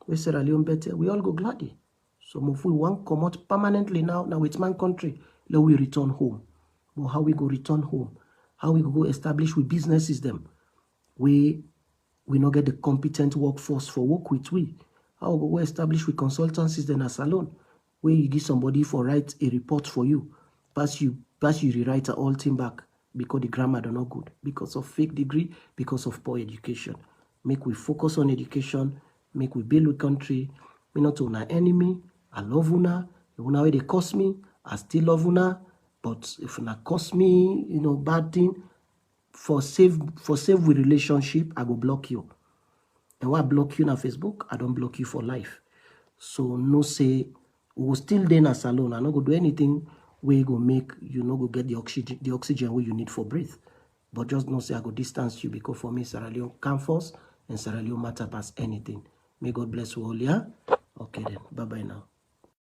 We Sierra Leone better, we all go gladdy. So if we want come out permanently now it's my country, let we return home. But how we go return home? How we go establish with businesses them? We not get the competent workforce for work with we. How we go establish with consultancies then as alone? Where you give somebody for write a report for you, pass you rewrite a whole thing back because the grammar are not good, because of fake degree, because of poor education. Make we focus on education, make we build a country. Me not una enemy, I love una. Una way they cost me, I still love una. But if una cost me, bad thing, for save with relationship, I go block you. And why block you on Facebook? I don't block you for life. So no say we will still then as alone. I not go do anything where you go make you not go get the oxygen where you need for breathe. But just not say I go distance you because for me Sierra Leone come first and Sierra Leone matter past anything. May God bless you all, yeah? Okay then. Bye-bye now.